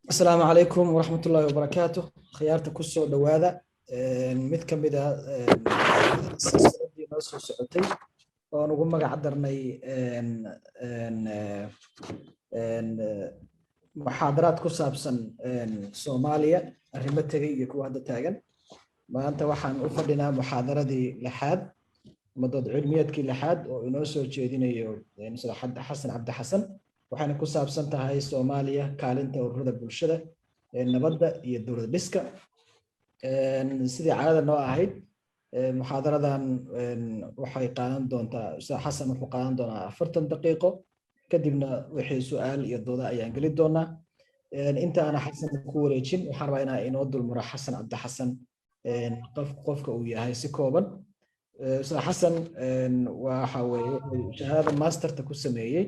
السلام عليكم ورحمة الله وبركاته. خيارته كسو دواذا مid ka mid ah silsiladii noo soo socotay oo ugu magac darnay muxaadaraad ku saabsan Soomaaliya arrimo tagay iyo kuwa hadda taagan. maanta waxaan u fadhinaa muxaadaradii lixaad madad cilmiyeedkii lixaad oo inoo soo jeedinayo Xasan Cabdi Xasan. waxaana ku saabsan tahay Soomaaliya kaalinta ururada bulshada nabadda iyo dowlad dhiska. sidii caadada noo ahayd muxaadaradan waxay qaadan doontaa Ustaad Xasan wuxuu qaadan doonaa 40 daqiiqo kadibna wixii su'aal iyo dooda ayaan geli doonaa. inta aan Xasan ku wareejin waxaan rabaa inaan inoo dulmaro Xasan Cabdi Xasan qofka uu yahay si kooban. Ustaad Xasan waxa weeye shahaadada masterta ku sameeyay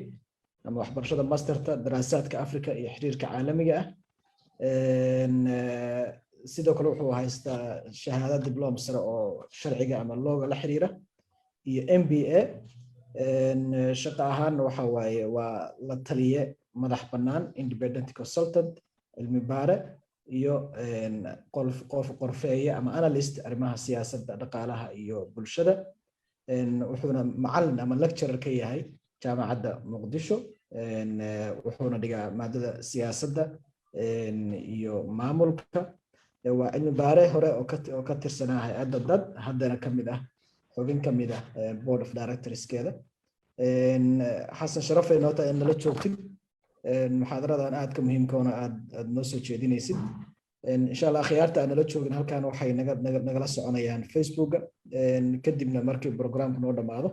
ama waxbarashada masterta daraasaadka Afrika iyo xiriirka caalamiga ah. sidoo kale wuxuu haystaa shahaadad diplom sare oo sharciga ama looga la xiriira iyo MBA. shaqo ahaan waxa waaye waa la taliye madax bannaan independent consultant cilmi baare iyo qof qorfeeye ama analyst arrimaha siyaasadda dhaqaalaha iyo bulshada. wuxuuna macallin ama lecturer ka yahay jaamacadda Muqdisho. wuxuuna dhigaa maadada siyaasadda iyo maamulka. waa cilmi baare hore oo ka tirsanaa hay'adda dad haddana ka mid ah xubin ka mid ah board of directorskeeda. Xasan sharafay noo tahay in nala joogtid muxaadaradan aadka muhiimkoona aad noo soo jeedinaysid. insha Allah khiyaarta aan nala joogin halkan waxay nagala soconayaan Facebooka. kadibna markii programku noo dhamaado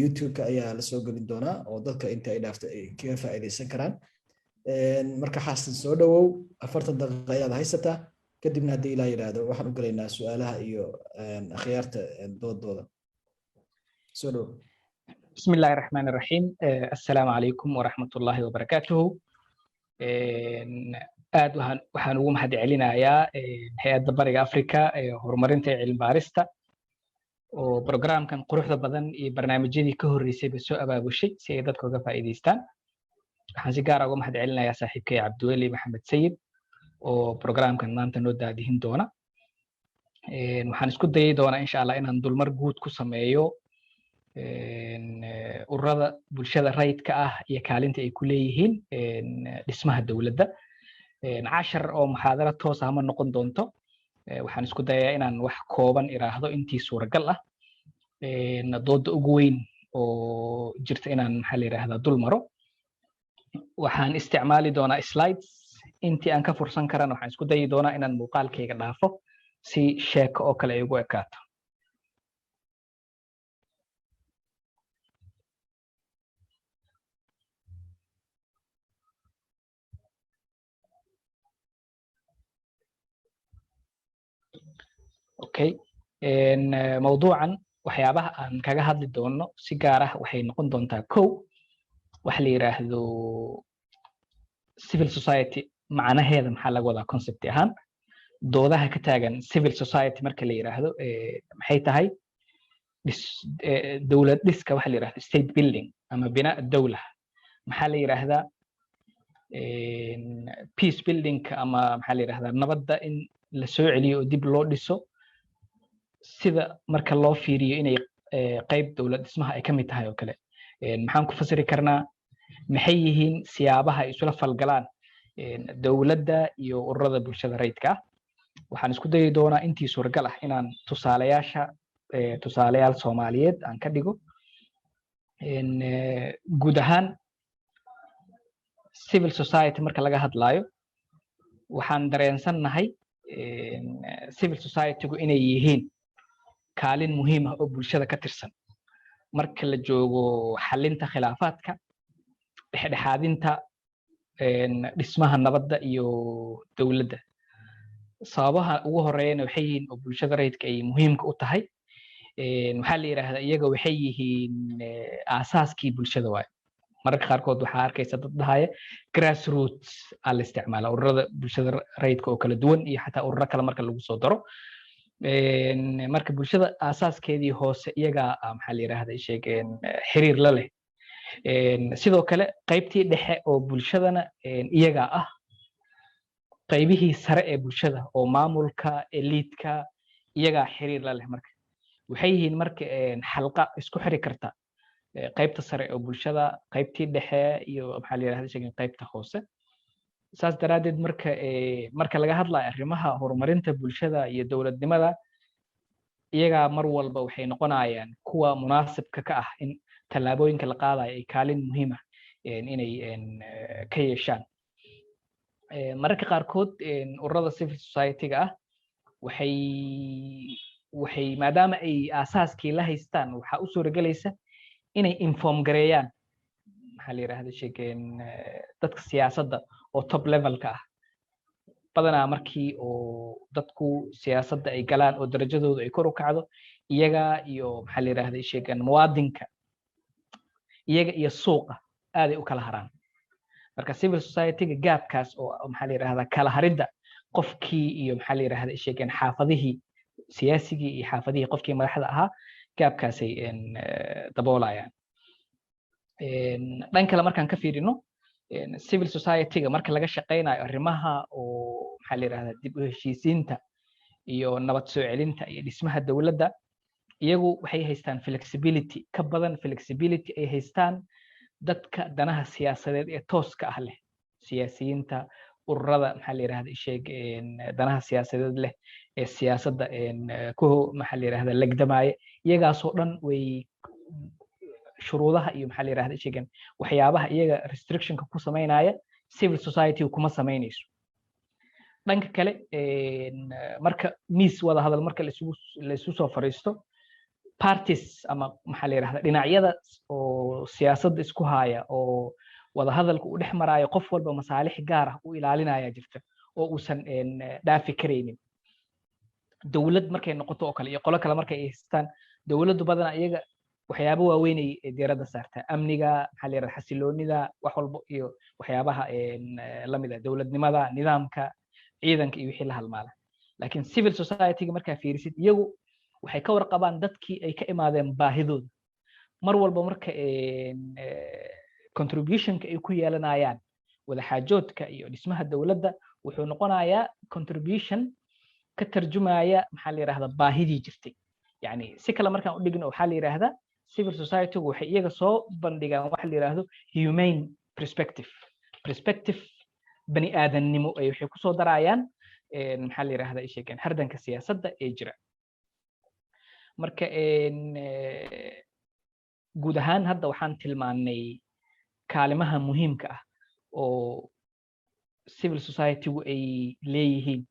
YouTube-ka ayaa la soo gelin doonaa oo dadka inta ay dhaafto ay kaga faa'iideysan karaan. marka Xasan soo dhawow 40 daqiiqo ayaad haysataa kadibna haddii ilaa yiraahdo waxaan u galaynaa su'aalaha iyo khiyaarta doodooda. soo dhawow. بسم الله الرحمن الرحيم. السلام عليكم ورحمة الله وبركاته. aad waxaan ugu mahad celinayaa hay'adda Bariga Afrika ee horumarinta cilmi baarista oo programkan quruxda badan iyo barnaamijyadii ka horeysay ba soo abaabushay si ay dadka uga faa'iideystaan. waxaan si gaar ah uga mahad celinayaa saaxiibkay Cabdiweli Maxamed Sayid oo programkan maanta noo daadihin doona. waxaan isku dayay doonaa insha Allah inaan dulmar guud ku sameeyo ururada bulshada rayidka ah iyo kaalinta ay ku leeyihiin dhismaha dawladda. 10 oo muxaadara toos ah ma noqon doonto. waxaan isku dayaa inaan wax kooban iraahdo intii suuragal ah. dooda ugu weyn oo jirta inaan maxaa la yiraahdaa dul maro. waxaan isticmaali doonaa slides intii aan ka fursan karana waxaan isku dayi doonaa inaan muuqaalkayga dhaafo si sheeko oo kale ay ugu ekaato. okay mawduucan waxyaabaha aan kaga hadli doono si gaar ah waxay noqon doontaa kow wax la yiraahdo civil society macnaheeda maxaa laga wadaa concept ahaan. doodaha ka taagan civil society marka la yiraahdo maxay tahay dawlad dhiska waxa la yiraahdo state building ama binaa dawla. maxaa la yiraahdaa peace building ama maxaa la yiraahdaa nabadda in la soo celiyo oo dib loo dhiso. sida marka loo fiiriyo inay qayb dawlad dhismaha ay ka mid tahay oo kale. maxaan ku fasiri karnaa maxay yihiin siyaabaha ay isula falgalaan dawladda iyo ururada bulshada rayidka ah. waxaan isku dayi doonaa intii suuragal ah inaan tusaalayaal Soomaaliyeed aan ka dhigo. guud ahaan civil society marka laga hadlayo waxaan dareensannahay civil society-gu inay yihiin kaalin muhiim ah oo bulshada ka tirsan marka la joogo xalinta khilaafaadka, dhexdhexaadinta dhismaha nabadda iyo dawladda. sababaha ugu horeeyana waxay yihiin oo bulshada rayidka ay muhiimka u tahay. waxaa la yiraahdaa iyaga waxay yihiin aasaaskii bulshada waay. mararka qaarkood waxaa arkaysa dad dhahaya grassroots la isticmaala ururada bulshada rayidka oo kala duwan iyo xataa ururo kale marka lagu soo daro. marka bulshada aasaaskeedii hoose iyaga maxaa la yiraahdaa sheegeen xiriir la leh sidoo kale qaybtii dhexe oo bulshadana iyaga ah qaybihii sare ee bulshada oo maamulka eliidka iyaga xiriir la leh marka waxay yihiin marka xalqa isku xiri karta qaybta sare oo bulshada qaybtii dhexe iyo maxaa la yiraahdaa sheegeen qaybta hoose saas daraadeed marka laga hadlayo arrimaha horumarinta bulshada iyo dowladnimada iyaga mar walba waxay noqonayaan kuwa munaasibka ka ah in tallaabooyinka la qaadayo ay kaalin muhiim ah inay ka yeeshaan mararka qaarkood ururada civil society-ga ah waxay maadaama ay aasaaskii la haystaan waxaa u suuragelaysa inay inform gareeyaan maxaa la yiraahdaa sheegeen dadka siyaasadda oo top levelka ah badanaa markii oo dadku siyaasadda ay galaan oo darajadoodu ay kor u kacdo iyaga iyo maxaa la yiraahdaa sheegeen muwaadinka iyaga iyo suuqa aad ay u kala haraan marka civil society-ga gaabkaas oo maxaa la yiraahdaa kala haridda qofkii iyo maxaa la yiraahdaa sheegeen xaafadihii siyaasigii iyo xaafadihii qofkii madaxda ahaa gaabkaasay daboolayaan dhan kale markaan ka fiirino civil society-ga marka laga shaqeynayo arrimaha oo maxaa la yiraahdaa dib u heshiisiinta iyo nabad soo celinta iyo dhismaha dowladda iyagu waxay haystaan flexibility ka badan flexibility ay haystaan dadka danaha siyaasadeed ee tooska ah leh siyaasiyiinta ururada maxaa la yiraahdaa sheeg danaha siyaasadeed leh ee siyaasadda ku maxaa la yiraahdaa lagdamaya iyagaasoo dhan way shuruudaha iyo maxaa la yiraahdaa sheegan waxyaabaha iyaga restrictionka ku sameynaya civil society kuma sameynayso dhanka kale marka miis wada hadal marka la isu soo fariisto parties ama maxaa la yiraahdaa dhinacyada oo siyaasadda isku haya oo wada hadalka u dhex maraayo qof walba masaalix gaar ah u ilaalinaya jirta oo uusan dhaafi karaynin dowlad markay noqoto oo kale iyo qolo kale markay haystaan dowladdu badanaa iyaga waxyaabo waaweyn ay diiradda saartaa amniga maxaa la yiraahdaa xasiloonida wax walba iyo waxyaabaha la mid ah dowladnimada nidaamka ciidanka iyo wixii la halmaala laakiin civil society-ga markaa fiirisid iyagu waxay ka warqabaan dadkii ay ka imaadeen baahidooda mar walba marka contributionka ay ku yeelanayaan wadaxaajoodka iyo dhismaha dowladda wuxuu noqonayaa contribution ka tarjumaya maxaa la yiraahdaa baahidii jirtay yani si kale markaan u dhigno waxaa la yiraahdaa civil society-gu waxay iyaga soo bandhigaan waxa la yiraahdo humane perspective bani aadannimo ay waxay kusoo darayaan maxaa la yiraahdaa sheegeen hardanka siyaasadda ee jira marka guud ahaan hadda waxaan tilmaannay kaalimaha muhiimka ah oo civil society-gu ay leeyihiin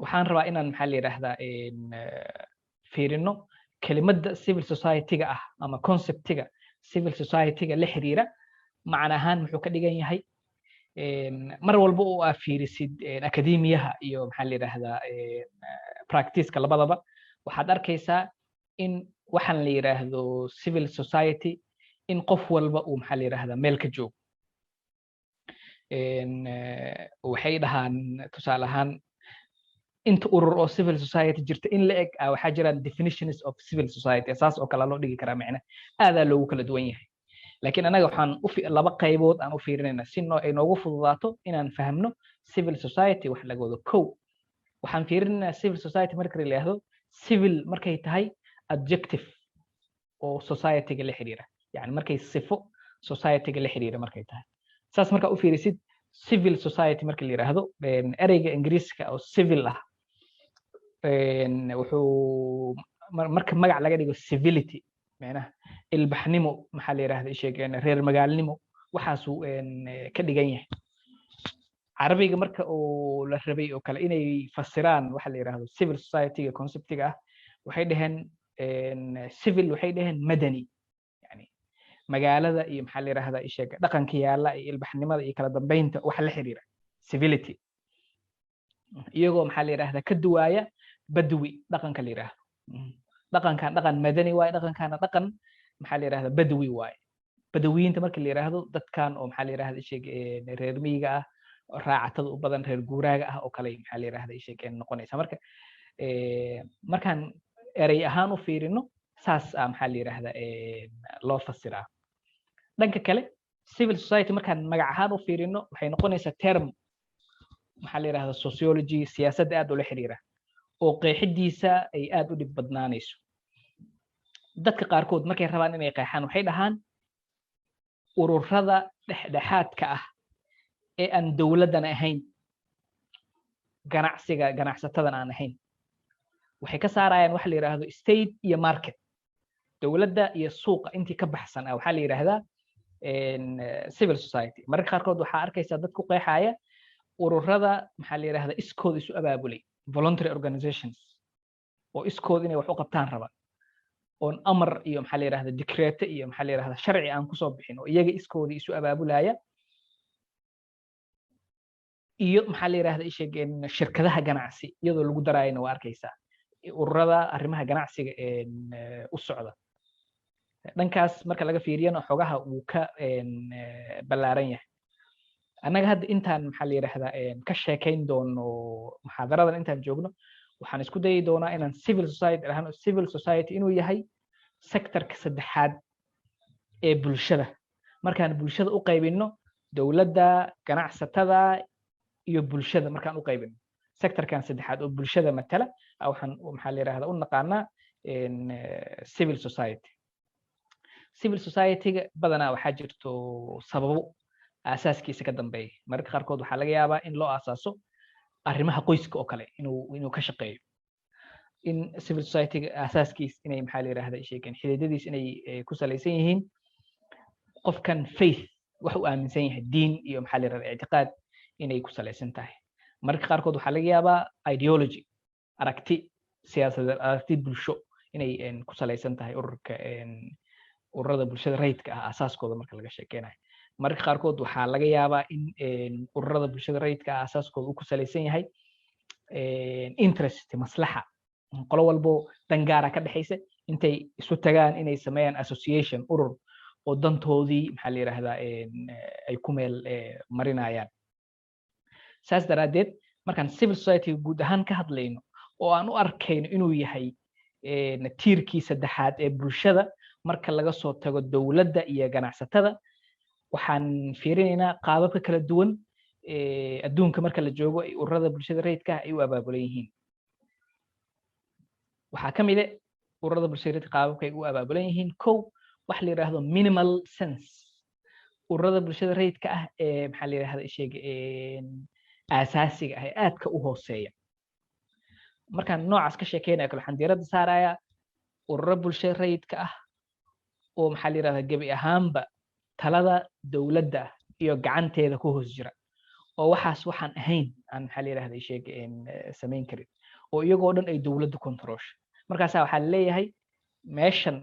waxaan rabaa inaan maxaa la yiraahdaa fiirino kelimadda civil society-ga ah ama conceptiga civil society-ga la xiriira macna ahaan muxuu ka dhigan yahay mar walba oo aad fiirisid akademiyaha iyo maxaa la yiraahdaa practice-ka labadaba waxaad arkaysaa in waxaan la yiraahdo civil society in qof walba uu maxaa la yiraahdaa meel ka joogo waxay dhahaan tusaale ahaan inta urur oo civil society jirta in la eg waxaa jiraan definitions of civil society saas oo kale loo dhigi karaa macna aadaa loogu kala duwan yahay laakiin anaga waxaan laba qaybood aan u fiirinaynaa si ay noogu fududaato inaan fahamno civil society wax laga wado kow waxaan fiirinaynaa civil society marka la yiraahdo civil markay tahay adjective oo society-ga la xiriira yani markay sifo society-ga la xiriira markay tahay saas marka u fiirisid civil society marka la yiraahdo ereyga ingiriiska oo civil ah wuxuu marka magac laga dhigo civility macnaha ilbaxnimo maxaa la yiraahdaa sheegeen reer magaalnimo waxaasuu ka dhigan yahay carabiga marka oo la rabay oo kale inay fasiraan waxa la yiraahdo civil society-ga conceptiga ah waxay dhaheen civil waxay dhaheen madani yani magaalada iyo maxaa la yiraahdaa sheega dhaqanka yaala iyo ilbaxnimada iyo kala dambeynta waxa la xiriira civility iyagoo maxaa la yiraahdaa ka duwaaya badwi dhaqanka la yiraahdo dhaqankan dhaqan madani waaye dhaqankana dhaqan maxaa la yiraahdaa badwi waaye badawiyiinta marka la yiraahdo dadkan oo maxaa la yiraahdaa sheeg reer miyiga ah raacatada u badan reer guuraaga ah oo kale maxaa la yiraahdaa ishee noqonaysa marka markaan erey ahaan u fiirino saas maxaa la yiraahdaa loo fasiraa dhanka kale civil society markaan magac ahaan u fiirino waxay noqonaysaa term maxaa la yiraahdaa sociology siyaasadda aad ula xiriira oo qeexidiisa ay aad u dhib badnaanayso dadka qaarkood markay rabaan inay qeexaan waxay dhahaan ururada dhexdhexaadka ah ee aan dowladdan ahayn ganacsatadan aan ahayn waxay ka saarayaan waxa la yiraahdo state iyo market dowladda iyo suuqa intii ka baxsan ah waxaa la yiraahdaa civil society mararka qaarkood waxaa arkaysaa dad ku qeexaya ururada maxaa la yiraahdaa iskood isu abaabulay voluntary organizations oo iskood inay wax u qabtaan rabaan oon amar iyo maxaa la yiraahdaa decreete iyo maxaa la yiraahdaa sharci aan kusoo bixin oo iyaga iskoodii isu abaabulaya iyo maxaa la yiraahdaa ishee shirkadaha ganacsi iyadoo lagu daraayana waa arkaysaa ururada arrimaha ganacsiga u socda dhankaas marka laga fiiriyana xogaha uu ka ballaaran yahay annaga hadda intaan maxaa la yiraahdaa ka sheekayn doono muxaadaradan intaan joogno waxaan isku dayi doonaa inaan civil society inuu yahay sectorka saddexaad ee bulshada markaan bulshada u qaybino dowladda ganacsatada iyo bulshada markaan u qaybino sectorkan saddexaad oo bulshada matala waxaan maxaa la yiraahdaa u naqaanaa civil society civil society-ga badanaa waxaa jirto sababo aasaaskiisa ka dambeeya mararka qaarkood waxaa laga yaabaa in loo aasaaso arrimaha qoyska oo kale inuu ka shaqeeyo in civil society-ga aasaaskiis inay maxaa la yiraahdaa sheegeen xididadiis inay ku salaysan yihiin qofkan faith wax uu aaminsan yahay diin iyo maxaa la yiraahdaa ictiqaad inay ku salaysan tahay mararka qaarkood waxaa laga yaabaa ideology aragti siyaasadeed aragti bulsho inay ku salaysan tahay ururada bulshada rayidka ah asaaskooda marka laga sheekeynayo mararka qaarkood waxaa laga yaabaa in ururada bulshada rayidka ah asaaskooda uu ku salaysan yahay interest maslaxa qolo walbo dangaara ka dhexaysa intay isu tagaan inay sameeyaan association urur oo dantoodii maxaa la yiraahdaa ay ku meel marinayaan saas daraaddeed markaan civil society guud ahaan ka hadlayno oo aan u arkayno inuu yahay tiirkii saddexaad ee bulshada marka laga soo tago dowladda iyo ganacsatada waxaan fiirinaynaa qaababka kala duwan adduunka marka la joogo ay ururada bulshada rayidka ay u abaabulan yihiin waxaa ka mid ah ururada bulshada rayidka qaababka ay u abaabulan yihiin kow wax la yiraahdo minimal sense ururada bulshada rayidka ah ee maxaa la yiraahdaa sheeg aasaasiga ah ee aadka u hooseeya markaan noocaas ka sheekeynayo kale waxaan diiradda saarayaa ururo bulshada rayidka ah oo maxaa la yiraahdaa gebi ahaanba talada dowladda iyo gacanteeda ku hoos jira oo waxaan ahayn aan maxaa la yiraahdaa sheeg samayn karin oo iyagoo dhan ay dowladdu controlsho markaasaa waxaa leeyahay meeshan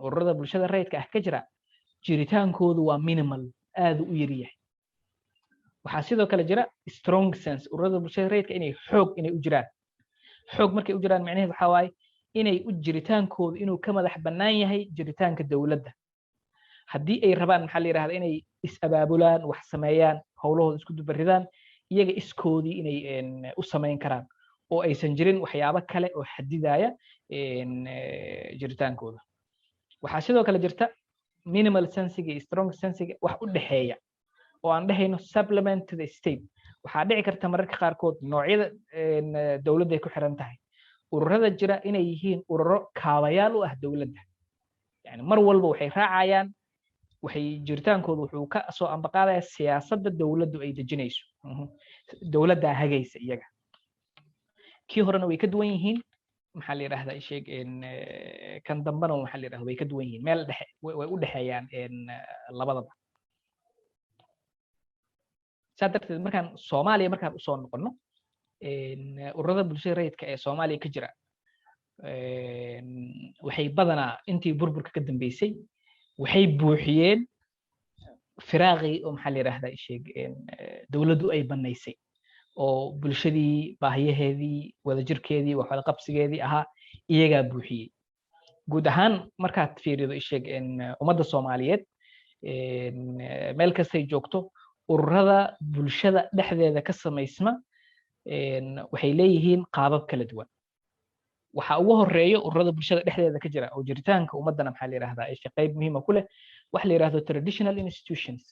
ururada bulshada rayidka ah ka jira jiritaankoodu waa minimal aad u yar yahay waxaa sidoo kale jira strong sense ururada bulshada rayidka inay u jiraan xoog markay u jiraan macnaheedu waxaa waaye inay u jiritaankoodu inuu ka madax bannaan yahay jiritaanka dowladda haddii ay rabaan maxaa la yiraahdaa inay is-abaabulaan wax sameeyaan howlahooda isku dubaridaan iyaga iskoodii inay u samayn karaan oo aysan jirin waxyaabo kale oo xadidaya jiritaankooda waxaa sidoo kale jirta minimal sensiga iyo strong sensiga wax u dhexeeya oo aan dhehayno supplement to the state waxaa dhici karta mararka qaarkood noocyada dowladda ay ku xiran tahay ururada jira inay yihiin ururo kaabayaal u ah dowladda yani mar walba waxay raacayaan jiritaankoodu wuxuu ka soo ambaqaadaya siyaasadda dowladdu ay dejinayso dowladdaa hagaysa iyaga kii horena way ka duwan yihiin maxaa la yiraahdaa sheeg kan dambana maxaa la yiraahdaa way ka duwan yihiin meel dhexe way u dhexeeyaan labadaba saa darteed markaan soomaaliya markaan usoo noqono ururada bulshada rayidka ee soomaaliya ka jira waxay badanaa intii burburka ka dambeysay waxay buuxiyeen firaaqii oo maxaa la yiraahdaa sheeg dowladdu ay banaysay oo bulshadii baahiyaheedii wadajirkeedii wax wada qabsigeedii ahaa iyagaa buuxiyey guud ahaan markaad fiirido sheeg ummadda soomaaliyeed meel kastay joogto ururada bulshada dhexdeeda ka samaysma waxay leeyihiin qaabab kala duwan waxa ugu horeeyo ururada bulshada dhexdeeda ka jira oo jiritaanka ummadana maxaa la yiraahdaa ay qayb muhiim ah ku leh wax la yiraahdo traditional institutions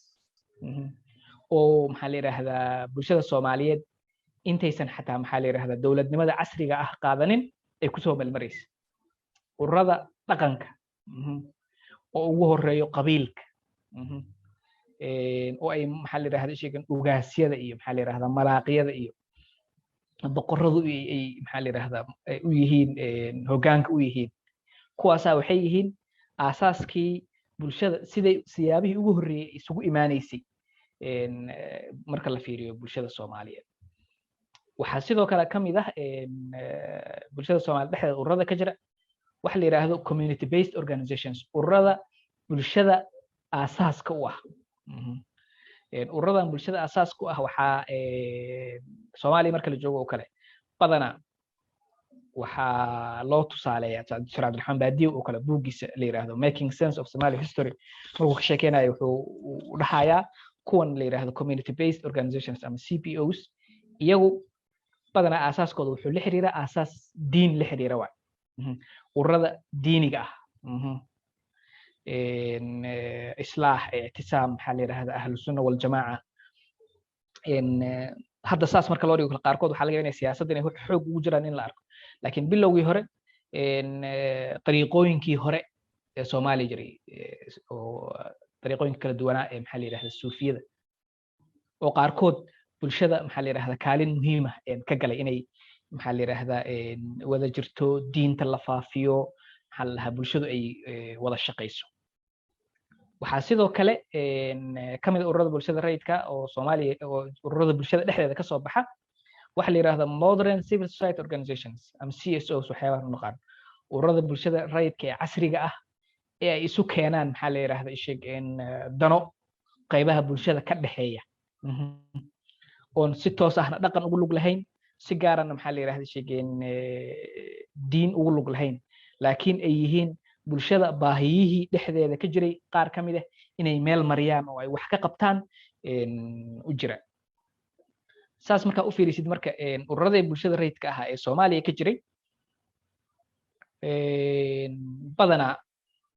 oo maxaa la yiraahdaa bulshada Soomaaliyeed intaysan xataa maxaa la yiraahdaa dawladnimada casriga ah qaadanin ay ku soo malmaraysa ururada dhaqanka oo ugu horeeyo qabiilka oo ay maxaa la yiraahdaa sheegan ugaasyada iyo maxaa la yiraahdaa malaaqiyada iyo boqorradu ay maxaa la yiraahdaa u yihiin hoggaanka u yihiin kuwaasa waxay yihiin aasaaskii bulshada siday siyaabihii ugu horeeyay isugu imaanaysay marka la fiiriyo bulshada Soomaaliyeed waxa sidoo kale kamid ah bulshada Soomaaliyeed dhexdeeda ururada ka jira wax la yiraahdo community based organizations ururada bulshada aasaaska u ah ururadan bulshada aasaaska u ah waxa Soomaaliya marka la joogo oo kale badana waxa loo tusaaleeyaa Dr. Cabdiraxmaan Baadiyo oo kale buugiisa la yiraahdo Making Sense of Somali History markuu ka sheekeynayo wuxuu u dhahayaa kuwan la yiraahdo community based organizations ama CPOs iyagu badana aasaaskooda wuxuu la xiriiraa aasaas diin la xiriira waa ururada diiniga ah islaax i'tisaam maxaa la yiraahdaa ahlus sunna wal jamaa hadda saas marka loo dhigo qaarkood waxa laga yaabaa inay siyaasadda inay xoog ugu jiraan in la arko laakiin bilowgii hore dariiqooyinkii hore ee Soomaaliya jiray oo dariiqooyinka kala duwanaa ee maxaa la yiraahdaa suufiyada oo qaarkood bulshada maxaa la yiraahdaa kaalin muhiim ah ka galay inay maxaa la yiraahdaa wada jirto diinta la faafiyo maxaa la dhahaa bulshadu ay wada shaqeyso waxaa sidoo kale kamid ururada bulshada rayidka oo Soomaaliya oo ururada bulshada dhexdeeda ka soo baxa waxa la yiraahdaa modern civil society organizations am CSOs waxyaabaha u naqaan ururada bulshada rayidka ee casriga ah ee ay isu keenaan maxaa la yiraahdaa sheegeen dano qaybaha bulshada ka dhaxeeya oon si toos ahna dhaqan ugu lug lahayn si gaarana maxaa la yiraahdaa sheegeen diin ugu lug lahayn laakiin ay yihiin bulshada baahiyihii dhexdeeda ka jiray qaar kamid ah inay meel mariyaan oo ay wax ka qabtaan u jira saas marka u fiirisid marka ururada bulshada rayidka ah ee Soomaaliya ka jiray badana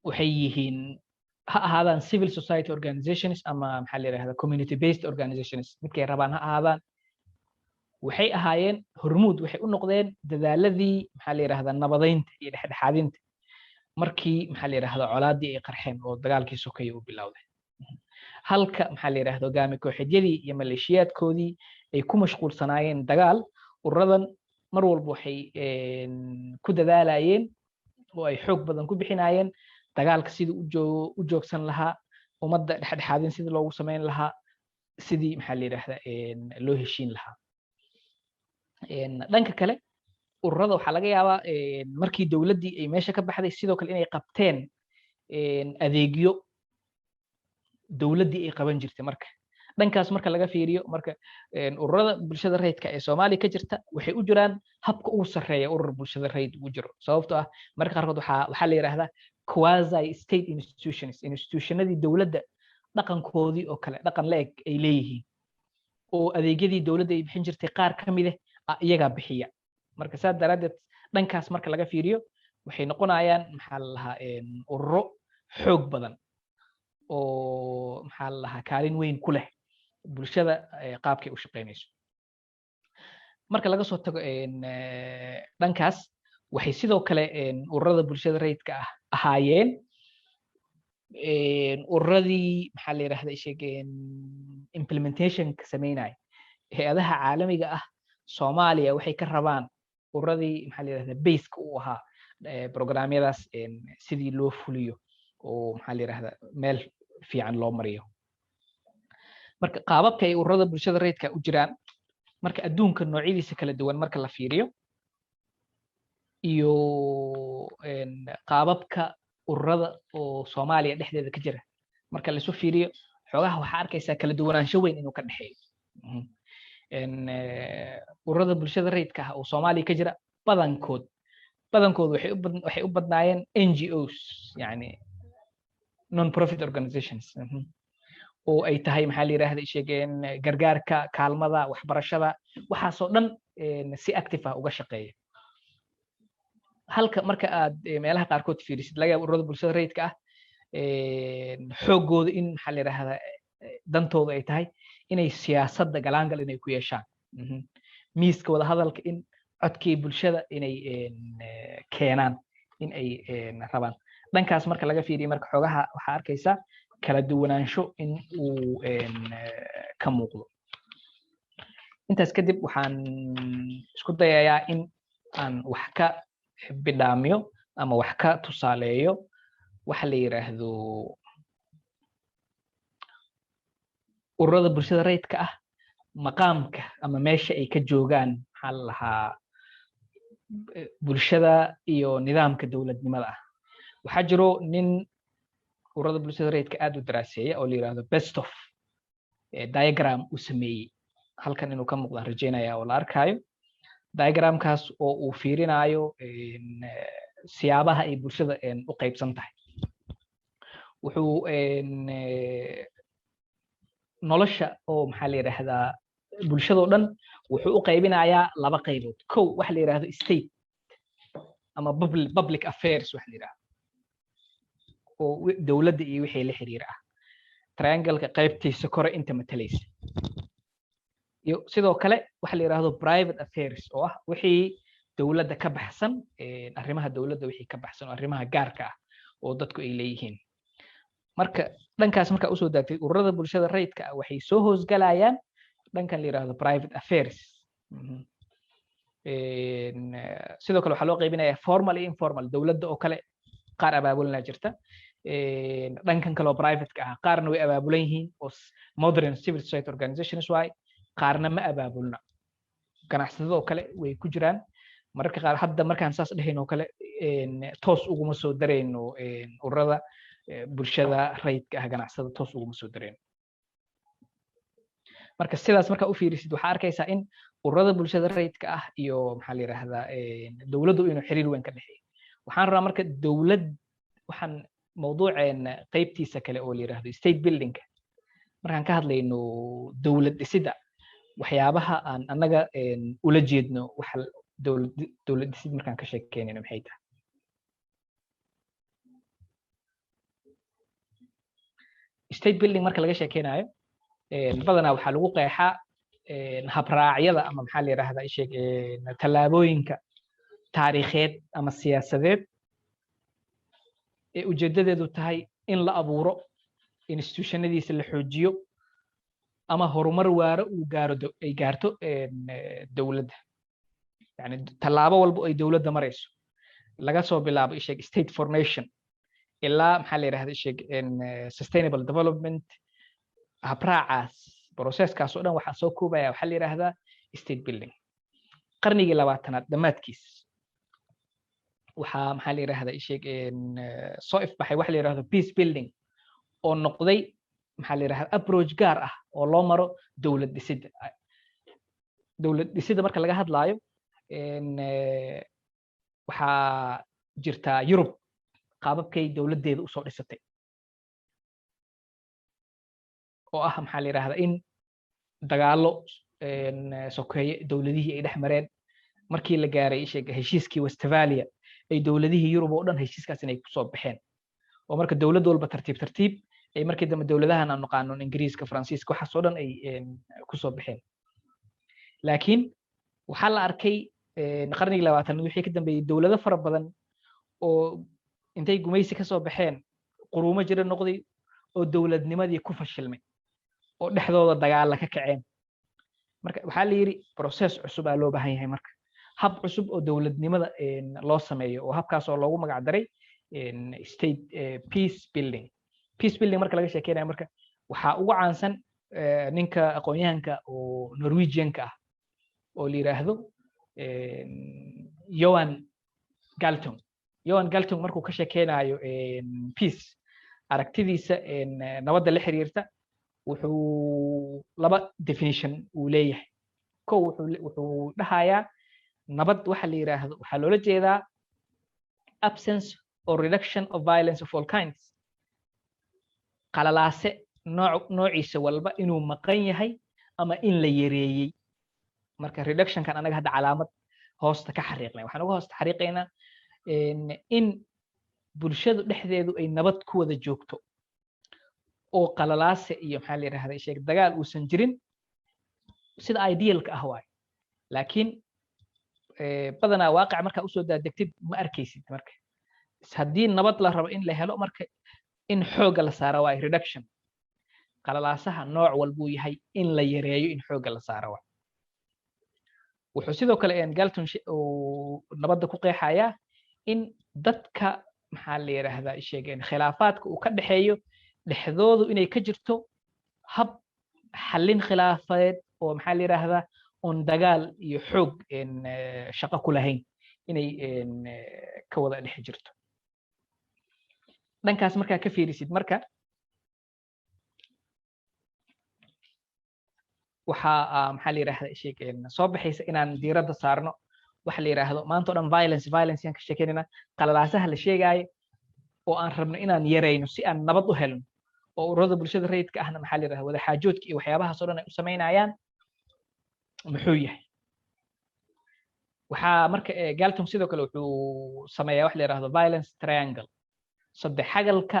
waxay yihiin ha ahaadaan civil society organizations ama maxaa la yiraahdaa community based organizations midkay rabaan ha ahaadaan waxay ahaayeen hormuud waxay u noqdeen dadaaladii maxaa la yiraahdaa nabadeynta iyo dhexdhexaadinta markii maxaa la yiraahdaa colaadii ay qarxeen oo dagaalkii sokeeye uu bilowday halka maxaa la yiraahdaa hogaami kooxeedyadii iyo maleeshiyaadkoodii ay ku mashquulsanaayeen dagaal ururadan mar walba waxay ku dadaalayeen oo ay xoog badan ku bixinayeen dagaalka sidii u joogsan lahaa ummadda dhexdhexaadin sidii loogu sameyn lahaa sidii maxaa la yiraahdaa loo heshiin lahaa dhanka kale ururada waxaa laga yaabaa markii dawladdii ay meesha ka baxday sidoo kale inay qabteen adeegyo dawladdii ay qaban jirtay marka dhankaas marka laga fiiriyo marka ururada bulshada rayidka ee Soomaaliya ka jirta waxay u jiraan habka ugu sareeya urur bulshada rayid ugu jiro sababtoo ah marka qaarkood waxa la yiraahdaa quasi state institutionadii dawladda dhaqankoodii oo kale dhaqan la eg ay leeyihiin oo adeegyadii dawladda ay bixin jirtay qaar kamid ah iyaga bixiya marka saad daraadeed dhankaas marka laga fiiriyo waxay noqonayaan maxaa la lahaa ururo xoog badan oo maxaa la lahaa kaalin weyn ku leh bulshada qaabkay u shaqeynayso marka laga soo tago dhankaas waxay sidoo kale ururada bulshada rayidka ah ahaayeen ururadii maxaa la yiraahdaa sheegeen implementation ka sameynay hay'adaha caalamiga ah Soomaaliya waxay ka rabaan ururadii maxaa la yiraahdaa base-ka u ahaa programyadaas sidii loo fuliyo oo maxaa la yiraahdaa meel fiican loo mariyo marka qaababka ay ururada bulshada rayidka u jiraan marka adduunka noocyadiisa kala duwan marka la fiiriyo iyo qaababka ururada oo Soomaaliya dhexdeeda ka jira marka la soo fiiriyo xogaha waxa arkaysaa kala duwanaansho weyn inuu ka dhaxeeyo ururada bulshada rayidka ah oo Soomaaliya ka jira badankood waxay u badnaayeen NGOs yani non profit organizations oo ay tahay maxaa la yiraahdaa sheegeen gargaarka kaalmada waxbarashada waxaasoo dhan si active ah uga shaqeeya halka marka aad meelaha qaarkood fiirisid laga yaabo ururada bulshada rayidka ah xoogooda in maxaa la yiraahdaa dantooda ay tahay inay siyaasadda galaangal inay ku yeeshaan miiska wada hadalka in codkii bulshada inay keenaan in ay rabaan dhankaas marka laga fiiriyo marka xogaha waxaa arkaysaa kala duwanaansho in uu ka muuqdo intaas kadib waxaan isku dayayaa in aan wax ka bidhaamiyo ama wax ka tusaaleeyo waxa la yiraahdo ururada bulshada rayidka ah maqaamka ama meesha ay ka joogaan maxaa la lahaa bulshada iyo nidaamka dowladnimada ah waxaa jiro nin ururada bulshada rayidka aad u daraaseeya oo la yiraahdo best of diagram uu sameeyey halkan inuu ka muuqdaan rajaynaya oo la arkaayo diagramkaas oo uu fiirinayo siyaabaha ay bulshada u qaybsan tahay wuxuu nolosha oo maxaa la yiraahdaa bulshadoo dhan wuxuu u qaybinayaa laba qaybood kow waxa la yiraahdo state ama public affairs waxa la yiraahdo oo dowladda iyo wixii la xiriira ah triangle-ka qaybtiisa kore inta matalaysa iyo sidoo kale waxa la yiraahdo private affairs oo ah wixii dowladda ka baxsan arrimaha dowladda wixii ka baxsan oo arrimaha gaarka ah oo dadku ay leeyihiin marka dhankaas marka u soo daagtay ururada bulshada rayidka ah waxay soo hoosgalayaan dhankan la yiraahdo private affairs sidoo kale waxaa loo qaybinayaa formal iyo informal dowladda oo kale qaar abaabulna jirta dhankan kale oo private ka ah qaarna way abaabulan yihiin oo modern civil society organizations waay qaarna ma abaabulna ganacsatada oo kale way ku jiraan mararka qaar hadda markaan saas dhahayn oo kale toos uguma soo darayno ururada bulshada rayidka ah ganacsada toos uguma soo darayno marka sidaas marka u fiirisid waxaa arkaysaa in ururada bulshada rayidka ah iyo maxaa la yiraahdaa dowladdu inuu xiriir weyn ka dhexeeyo waxaan rabaa marka dowlad waxaan mawduuceena qaybtiisa kale oo la yiraahdo state building markaan ka hadlayno dowlad dhisidda waxyaabaha aan annaga ula jeedno waxa dowlad dhisid markaan ka sheekeynayno maxay tahay state building marka laga sheekeynayo badanaa waxaa lagu qeexaa habraacyada ama maxaa la yiraahdaa tallaabooyinka taariikheed ama siyaasadeed ee ujeedadeedu tahay in la abuuro institutionadiisa la xoojiyo ama horumar waaro uu gaaro ay gaarto dowladda yani tallaabo walba ay dowladda marayso laga soo bilaabo isheeg state formation ilaa maxaa la yiraahdaa isheeg sustainable development habraacaas processkaas oo dhan waxaa soo koobaya waxaa la yiraahdaa state building qarnigii 20aad dhammaadkiis waxaa maxaa la yiraahdaa isheeg soo ifbaxay waxa la yiraahdo peace building oo noqday maxaa la yiraahdaa approach gaar ah oo loo maro dowlad dhisidda marka laga hadlaayo waxaa jirtaa Yurub qaababkay dowladdeeda usoo dhisatay oo ah maxaa la yiraahdaa in dagaalo sokeeye dowladihii ay dhex mareen markii la gaaray heshiiskii Westphalia ay dowladihii Yurub oo dhan heshiiskaas inay ku soo baxeen oo marka dowlad walba tartiib ay markii dambe dowladahan aan naqaano Ingiriiska Faransiiska waxa soo dhan ay ku soo baxeen laakiin waxaa la arkay qarnigii 20aad wixii ka dambeeyay dowlado fara badan oo intay gumaysi ka soo baxeen quruumo jira noqday oo dowladnimadii ku fashilmay oo dhexdooda dagaal ka kaceen marka waxaa la yiri process cusub aa loo baahan yahay marka hab cusub oo dowladnimada loo sameeyo oo habkaas oo loogu magac daray state peace building marka laga sheekeynayo marka waxaa ugu caansan ninka aqoonyahanka oo Norwegian-ka ah oo la yiraahdo Johan Galtung markuu ka sheekeynayo peace aragtidiisa nabadda la xiriirta wuxuu laba definition uu leeyahay ko wuxuu dhahayaa nabad waxa la yiraahdo waxa loola jeedaa absence or reduction of violence of all kinds qalalaase noociisa walba inuu maqan yahay ama in la yareeyey marka reduction kan anaga hadda calaamad hoosta ka xariiqnay waxaan uga hoosta xariiqaynaa in bulshadu dhexdeedu ay nabad ku wada joogto oo qalalaase iyo maxaa la yiraahdaa sheeg dagaal uusan jirin sida idealka ah waay laakiin badanaa waaqic markaa usoo daadegtid ma arkaysid marka haddii nabad la rabo in la helo marka in xooga la saaro waay reduction qalalaasaha nooc walbuu yahay in la yareeyo in xooga la saaro waay wuxuu sidoo kale galton nabadda ku qeexayaa in dadka maxaa la yiraahdaa sheegeen khilaafaadka uu ka dhaxeeyo dhexdoodu inay ka jirto hab xallin khilaafadeed oo maxaa la yiraahdaa on dagaal iyo xoog shaqo ku lahayn inay ka wada dhex jirto dhankaas markaa ka fiirisid marka waxaa maxaa la yiraahdaa sheegeen soo baxaysa inaan diiradda saarno waxa la yiraahdo maanta oo dhan violence yaan ka sheekeynayna qalalaasaha la sheegaayo oo aan rabno inaan yarayno si aan nabad u helno oo ururada bulshada rayidka ahna maxaa la yiraahdaa wada xaajoodka iyo waxyaabahaas oo dhan ay u samaynayaan muxuu yahay waxaa marka galton sidoo kale wuxuu sameeyaa wax la yiraahdo violence triangle saddex xagalka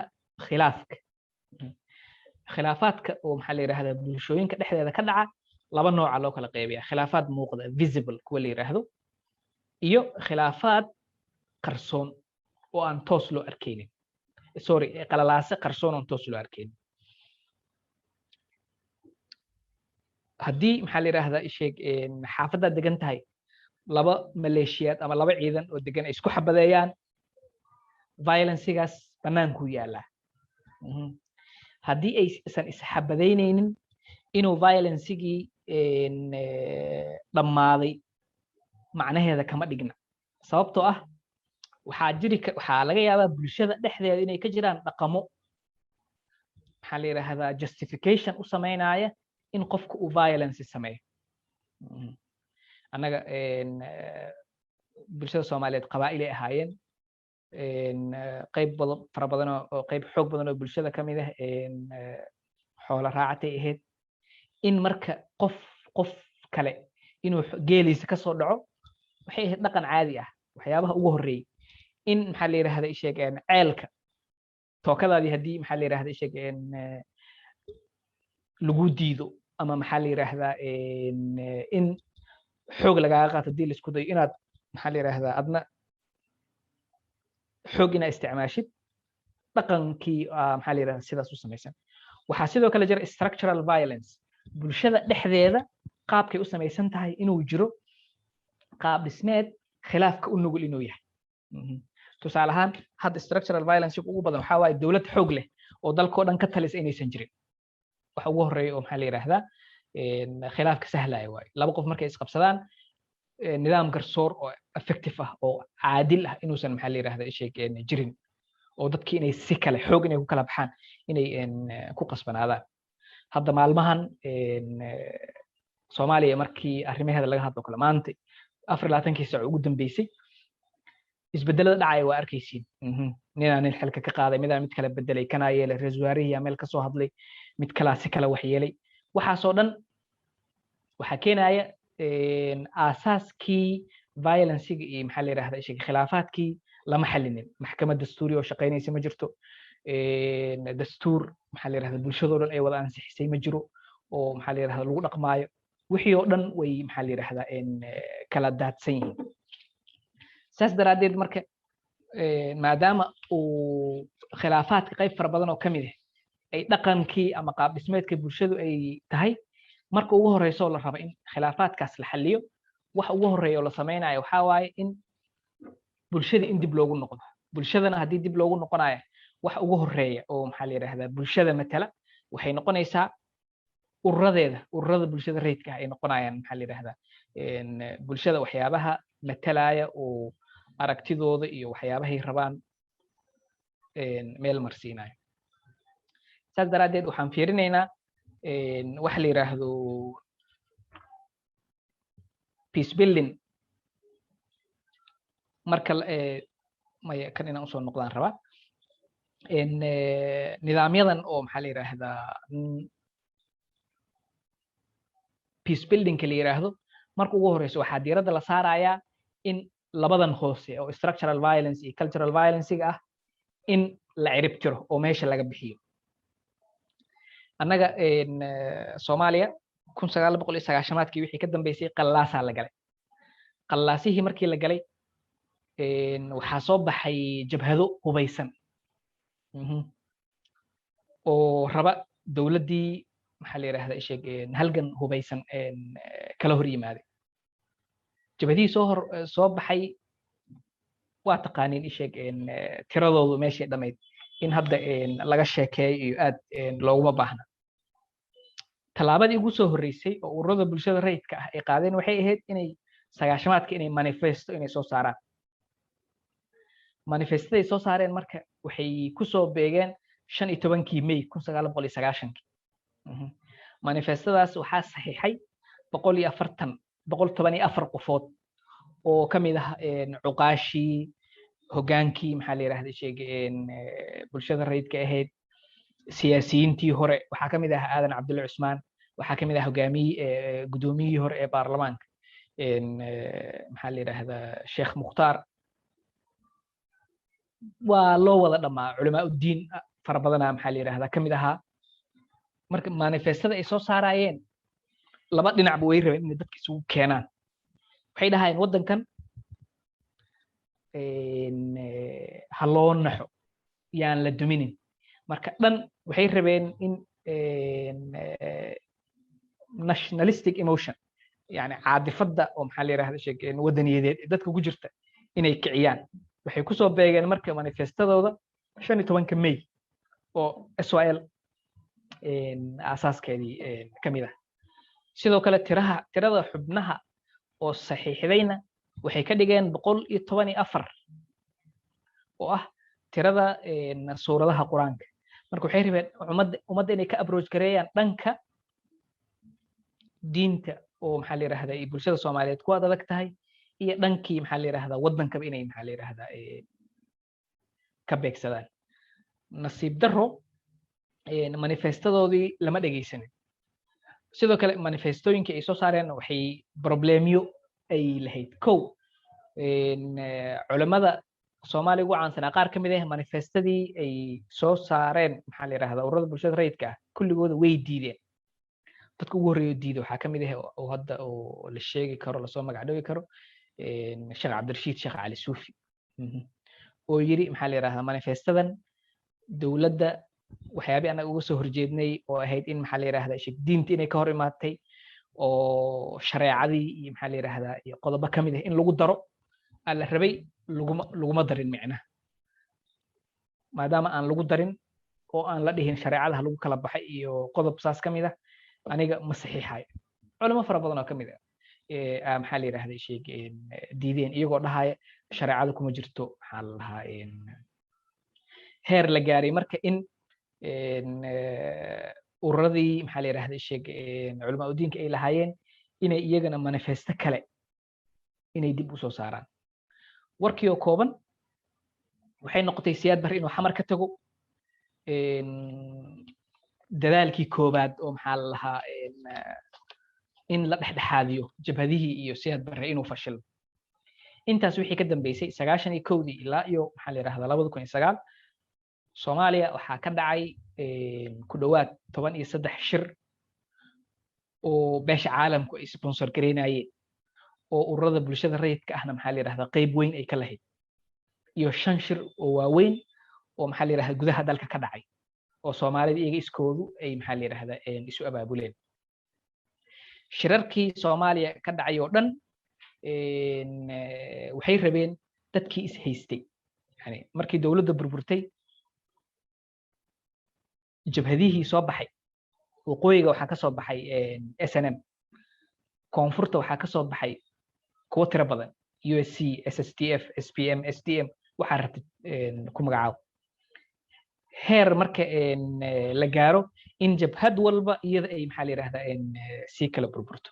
khilaafaadka oo maxaa la yiraahdaa bulshooyinka dhexdeeda ka dhaca laba nooca loo kala qaybiyaa khilaafaad muuqda visible kuwa la yiraahdo iyo khilaafaad qarsoon oo aan toos loo arkaynin sorry qalalaase qarsoon oo toos loo arkaynin haddii maxaa la yiraahdaa sheeg xaafaddaad degan tahay laba maleeshiyaad ama laba ciidan oo degan ay isku xabadeeyaan violenceigaas bannaankuu yaallaa haddii aysan isxabadaynaynin inuu violencigii dhammaaday macnaheeda kama dhigna sababtoo ah waxaa laga yaabaa bulshada dhexdeeda inay ka jiraan dhaqamo maxaa la yiraahdaa justification u samaynaya in qofku uu violence sameeyo annaga bulshada Soomaaliyeed qabaa'il ay ahaayeen qayb fara badan oo qayb xoog badan oo bulshada ka mid ah xoolo raacatay ahayd in marka qof kale inuu geeliisa ka soo dhaco waxay ahayd dhaqan caadi ah waxyaabaha ugu horreeyay in maxaa la yiraahdaa sheegeen ceelka tookadaadii haddii maxaa la yiraahdaa sheegeen lagu diido ama maxaa la yiraahdaa in xoog lagaaga qaato dii la isku dayo inaad maxaa la yiraahdaa adna xoog inaad isticmaashid dhaqankii maxaa la yiraahdaa sidaas u samaysan waxaa sidoo kale jira structural violence bulshada dhexdeeda qaabkay u samaysan tahay inuu jiro qaab dhismeed khilaafka u nugul inuu yahay tusaale ahaan hadda structural violence ugu badan waxaa waaye dowlad xoog leh oo dalkoo dhan ka talisa inaysan jirin waxa ugu horreeya oo maxaa la yiraahdaa khilaafka sahlaya waaye laba qof markay isqabsadaan nidaam garsoor oo effective ah oo caadil ah inuusan maxaa la yiraahdaa sheegeen jirin oo dadkii inay si kale xoog inay ku kala baxaan inay ku qasbanaadaan hadda maalmahan Soomaaliya markii arrimaheeda laga hadlo kale maanta 24 saac ugu dambeysay isbedelada dhacay waa arkaysiin ninaan xilka ka qaaday midaan mid kale bedelay kana yeelay ra'iisul wasaarihi meel ka soo hadlay mid kala si kala wax yeelay waxaasoo dhan waxa keenaya aasaaskii violencega iyo maxaa la yiraahdaa sheeg khilaafaadkii lama xalinin maxkamad dastuuri oo shaqeynaysa ma jirto dastuur maxaa la yiraahdaa bulshada oo dhan ay wada ansixisay ma jiro oo maxaa la yiraahdaa lagu dhaqmaayo wixii oo dhan way maxaa la yiraahdaa kala daadsan yihiin saas daraadeed marka maadaama uu khilaafaadka qayb fara badan oo ka mid ah ay dhaqankii ama qaab dhismeedka bulshadu ay tahay marka ugu horeyso la rabo in khilaafaadkaas la xalliyo waxa ugu horeeya oo la sameynayo waxaa waaye in bulshada in dib loogu noqdo bulshadana haddii dib loogu noqonayo waxa ugu horeeya oo maxaa la yiraahdaa bulshada matala waxay noqonaysaa ururada bulshada rayidka ay noqonayaan maxaa la yiraahdaa bulshada waxyaabaha matalaya oo aragtidooda iyo waxyaabahay rabaan meel marsiinayo saas daraadeed waxaan fiirinaynaa waxa la yiraahdo peace building marka maya kan inaan usoo noqdaan rabaa in nidaamyadan oo maxaa la yiraahdaa peace building ka la yiraahdo marka ugu horeyso waxaa diiradda la saarayaa in labadan hoose oo structural violence iyo cultural violence ah in la cirib tiro oo meesha laga bixiyo annaga Soomaaliya 1990 wixii ka dambeysay qallaasaa la galay qallaasihii markii la galay waxaa soo baxay jabhado hubaysan oo raba dawladdii maxaa la yiraahdaa sheeg halgan hubaysan kala hor yimaaday jabhadii soo baxay waa taqaaniin sheeg tiradoodu meeshii dhamayd in hadda laga sheekeeyo iyo aad looguma baahna talaabadii ugu soo horeysay oo ururada bulshada rayidka ah ay qaadeen waxay ahayd inay sagaashamaadka inay manifesto inay soo saaraan manifestaday soo saareen marka waxay ku soo beegeen 15 May 1990 manifestadaas waxaa saxiixay 114 qofood oo kamid ah cuqaashii hogaankii maxaa la yiraahdaa sheegeen bulshada rayidka ahayd siyaasiyiintii hore waxaa kamid ah aadan cabdulle cusmaan waxaa kamid ah hogaamiyii gudoomiyihii hore ee baarlamaanka maxaa la yiraahdaa sheekh mukhtaar waa loo wada dhamaa culamaa udiin fara badanaa maxaa la yiraahdaa kamid ahaa marka manifestada ay soo saarayeen laba dhinacba way rabeen inay dadka isugu keenaan waxay dhahayeen waddankan ha loo naxo yaan la duminin marka dhan waxay rabeen in nationalistic emotion yani caadifadda oo maxaa la yiraahdaa sheegeen wadaniyadeed dadka ku jirta inay kiciyaan waxay ku soo beegeen marka manifestadooda 15 May oo SYL asaaskeedii kamid ah sidoo kale tirada xubnaha oo saxiixdayna waxay ka dhigeen 114 oo ah tirada suuradaha quraanka marka waxay rabeen ummadda inay ka approach gareeyaan dhanka diinta oo maxaa la yiraahdaa ay bulshada Soomaaliyeed ku adag tahay iyo dhankii maxaa la yiraahdaa waddankaba inay maxaa la yiraahdaa ka beegsadaan nasiib darro manifestadoodii lama dhageysanin sidoo kale manifestooyinkii ay soo saareen waxay problemyo ay lahayd kow culimada Soomaaliya ugu caansanaa qaar kamid ah manifestadii ay soo saareen maxaa la yiraahdaa ururada bulshada rayidka ah kulligooda way diideen dadka ugu horeeyo diiday waxaa kamid ah oo hadda oo la sheegi karo la soo magacdhawi karo Sheekh Cabdirashiid Sheekh Cali Suufi oo yiri maxaa la yiraahdaa manifestadan dawladda waxyaabi anaga uga soo horjeednay oo ahayd in maxaa la yiraahdaa sheeg diinta inay ka hor imaatay oo shareecadii iyo maxaa la yiraahdaa iyo qodobo kamid ah in lagu daro aan la rabay laguma darin macnaha maadaama aan lagu darin oo aan la dhihin shareecada lagu kala baxay iyo qodob saas kamid ah aniga ma saxiixay culimo fara badan oo kamid ah maxaa la yiraahdaa sheeg diideen iyagoo dhahaya shareecada kuma jirto maxaa la lahaa heer la gaaray marka in ururadii maxaa la yiraahdaa sheeg culamaa udiinka ay lahaayeen inay iyagana manifesto kale inay dib u soo saaraan warkii oo kooban waxay noqotay siyaad bar inuu xamar ka tago dadaalkii koobaad oo maxaa la lahaa in la dhexdhexaadiyo jabhadihii iyo siyaad barre inuu fashilo intaas wixii ka dambeysay 91 ilaa iyo maxaa la yiraahdaa 2009 Soomaaliya waxaa ka dhacay ku dhawaad 13 shir oo beesha caalamku ay sponsor gareynayeen oo ururada bulshada rayidka ahna maxaa la yiraahdaa qayb weyn ay ka lahayd iyo 5 shir oo waaweyn oo maxaa la yiraahdaa gudaha dalka ka dhacay oo Soomaalida iyaga iskoodu ay maxaa la yiraahdaa isu abaabuleen shirarkii Soomaaliya ka dhacay oo dhan waxay rabeen dadkii is haystay yani markii dawladda burburtay jabhadihii soo baxay waqooyiga waxaa ka soo baxay SNM koonfurta waxaa ka soo baxay kuwa tiro badan USC SSTF SPM SDM waxaa rabtay ku magacaabo heer marka la gaaro in jabhad walba iyada ay maxaa la yiraahdaa si kala burburto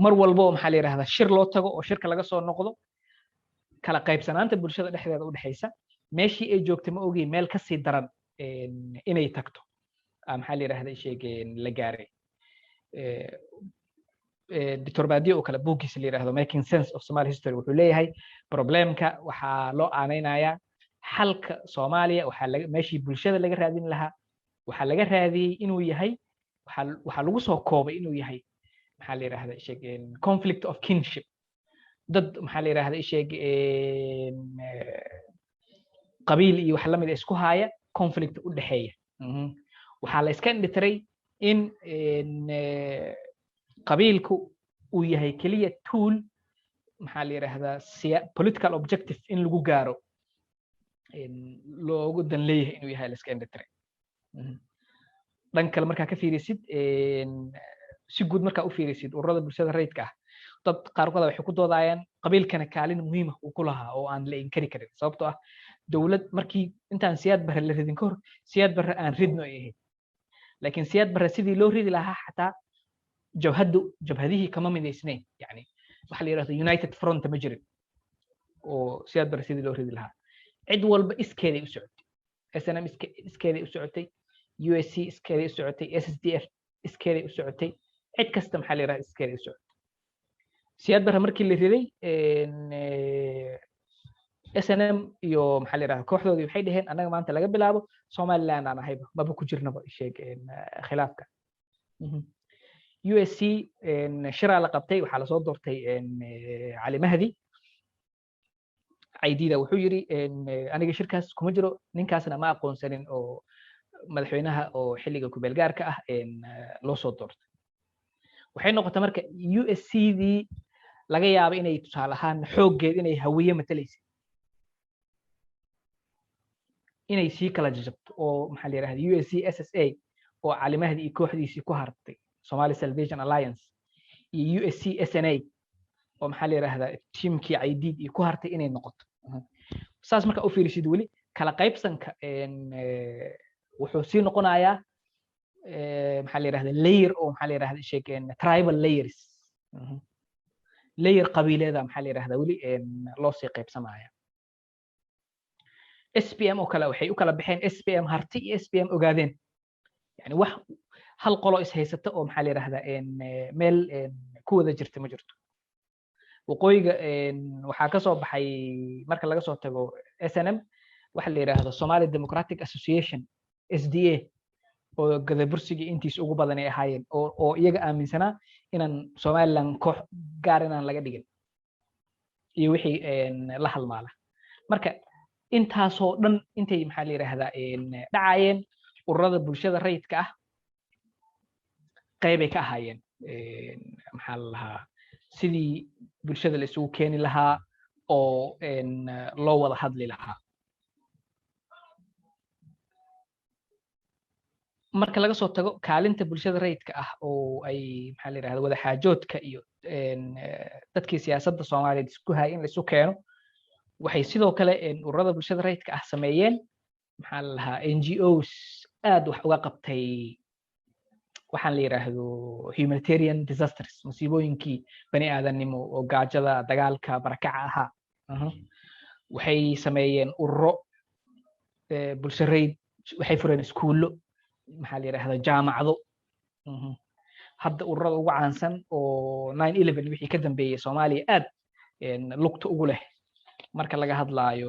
mar walba oo maxaa la yiraahdaa shir loo tago oo shirka laga soo noqdo kala qaybsanaanta bulshada dhexdeeda u dhaxaysa meeshii ay joogtay ma ogi meel ka sii daran inay tagto maxaa la yiraahdaa sheegeen la gaaray Dr. Badio oo kale buuggiisa la yiraahdo Making Sense of Somali History wuxuu leeyahay problemka waxaa loo aanaynayaa xalka Soomaaliya waxaa meeshii bulshada laga raadin lahaa waxaa laga raadiyay inuu yahay waxaa lagu soo koobay inuu yahay maxaa la yiraahdaa sheegeen conflict of kinship dad maxaa la yiraahdaa sheegeen qabiil iyo wax la mid isku haya conflict u dhaxeeya waxaa la iska indhitiray in qabiilku uu yahay kaliya tool maxaa la yiraahdaa political objective in lagu gaaro loogu dan leeyahay inuu yahay la iska indhitiray dhan kale markaa ka fiirisid si guud markaa u fiirisid ururada bulshada rayidka ah dad qaarkood waxay ku doodayaan qabiilkana kaalin muhiim ah uu ku lahaa oo aan la inkari karin sababtoo ah dawlad markii intaan siyaad barre la ridin ka hor siyaad barre aan ridno ay ahayd laakiin siyaad barre sidii loo ridi lahaa xataa jabhadihii kama midaysnayn yani waxa la yiraahdo united front ma jirin oo siyaad barre sidii loo ridi lahaa cid walba iskeeday u socotay SNM iskeeday u socotay USC iskeeday u socotay SSDF iskeeday u socotay cid kasta maxaa la yiraahdaa iskeeday u socotay siyaad barre markii la riday SNM iyo maxaa la yiraahdaa kooxdoodii waxay dhaheen anaga maanta laga bilaabo Somaliland aan ahayba maba ku jirnaba sheegeen khilaafka USC shira la qabtay waxaa la soo doortay Cali Mahdi عيديدا wuxuu yiri aniga shirkaas kuma jiro ninkaasna ma aqoonsanin oo madaxweynaha oo xilliga ku beelgaarka ah loo soo doortay waxay noqotay marka USCD laga yaabo inay tusaale ahaan xooggeed inay hawiye matalaysay inay sii kala jajabto oo maxaa la yiraahdaa USC SSA oo Cali Mahdi iyo kooxdiisii ku hartay Somali Salvation Alliance iyo USC SNA oo maxaa la yiraahdaa teamkii Caydiid iyo ku hartay inay noqoto saas marka u fiirisid wali kala qaybsanka wuxuu sii noqonayaa maxaa la yiraahdaa layer oo maxaa la yiraahdaa sheegeen tribal layers layer qabiilada maxaa la yiraahdaa wali loo sii qaybsamaya SPM oo kale waxay u kala baxeen SPM harti iyo SPM ogaadeen yani wax hal qolo is haysata oo maxaa la yiraahdaa meel ku wada jirta ma jirto waqooyiga waxaa ka soo baxay marka laga soo tago SNM waxa la yiraahdo Somali Democratic Association SDA oo gadabursiga intiis ugu badan ay ahaayeen oo iyaga aaminsanaa inaan Somaliland koox gaar inaan laga dhigin iyo wixii la halmaala marka intaasoo dhan intay maxaa la yiraahdaa dhacayeen ururada bulshada rayidka ah qayb ay ka ahaayeen maxaa la lahaa sidii bulshada la isugu keeni lahaa oo loo wada hadli lahaa marka laga soo tago kaalinta bulshada rayidka ah oo ay maxaa la yiraahdaa wada xaajoodka iyo dadkii siyaasadda Soomaaliyeed isku hay in la isu keeno waxay sidoo kale ururada bulshada rayidka ah sameeyeen maxaa la lahaa NGOs aad wax uga qabtay waxaan la yiraahdo humanitarian disasters musiibooyinkii bani aadamnimo oo gaajada dagaalka barakaca ahaa waxay sameeyeen ururo bulsho rayid waxay fureen iskuulo maxaa la yiraahdaa jaamacado hadda ururada ugu caansan oo 9/11 wixii ka dambeeyay Soomaaliya aad lugta ugu leh marka laga hadlaayo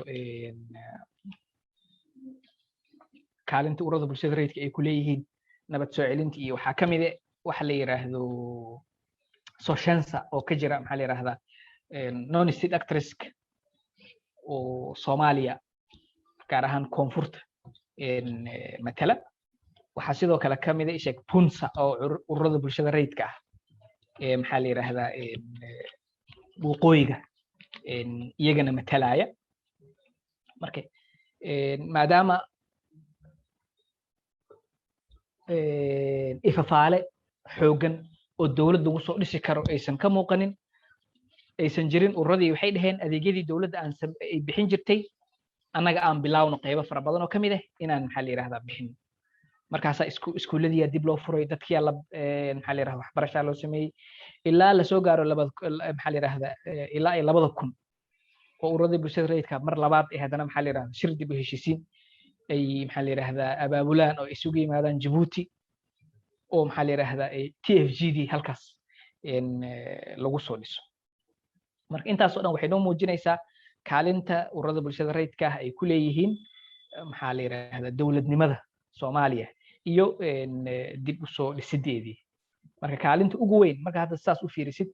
kaalinta ururada bulshada rayidka ay ku leeyihiin nabad soo celinta iyo waxaa ka mid ah waxa la yiraahdo Soshensa oo ka jira maxaa la yiraahdaa non-state actors oo Soomaaliya gaar ahaan koonfurta matala waxaa sidoo kale ka mid ah sheeg Punsa oo ururada bulshada rayidka ah maxaa la yiraahdaa waqooyiga iyagana matalaya marka maadaama ifafaale xoogan oo dawladda ugu soo dhisi karo aysan ka muuqanin aysan jirin ururadii waxay dhaheen adeegyadii dawladda aan ay bixin jirtay annaga aan bilaawno qaybo fara badan oo ka mid ah inaan maxaa la yiraahdaa bixin markaasa iskuuladii dib loo furay dadkii la maxaa la yiraahdaa waxbarasho loo sameeyay ilaa la soo gaaro maxaa la yiraahdaa ilaa 2000 oo ururada bulshada rayidka mar labaad ee haddana maxaa la yidhahdaa shir dib u heshiisiin ay maxaa la yidhahdaa abaabulaan oo isugu yimaadaan Djibouti oo maxaa la yidhahdaa TFGD halkaas lagu soo dhiso. marka intaas oo dhan waxay noo muujinaysaa kaalinta ururada bulshada rayidka ah ay ku leeyihiin maxaa la yidhahdaa dowladnimada Soomaaliya iyo dib u soo dhisideedii. marka kaalinta ugu weyn marka hadda saas u fiirisid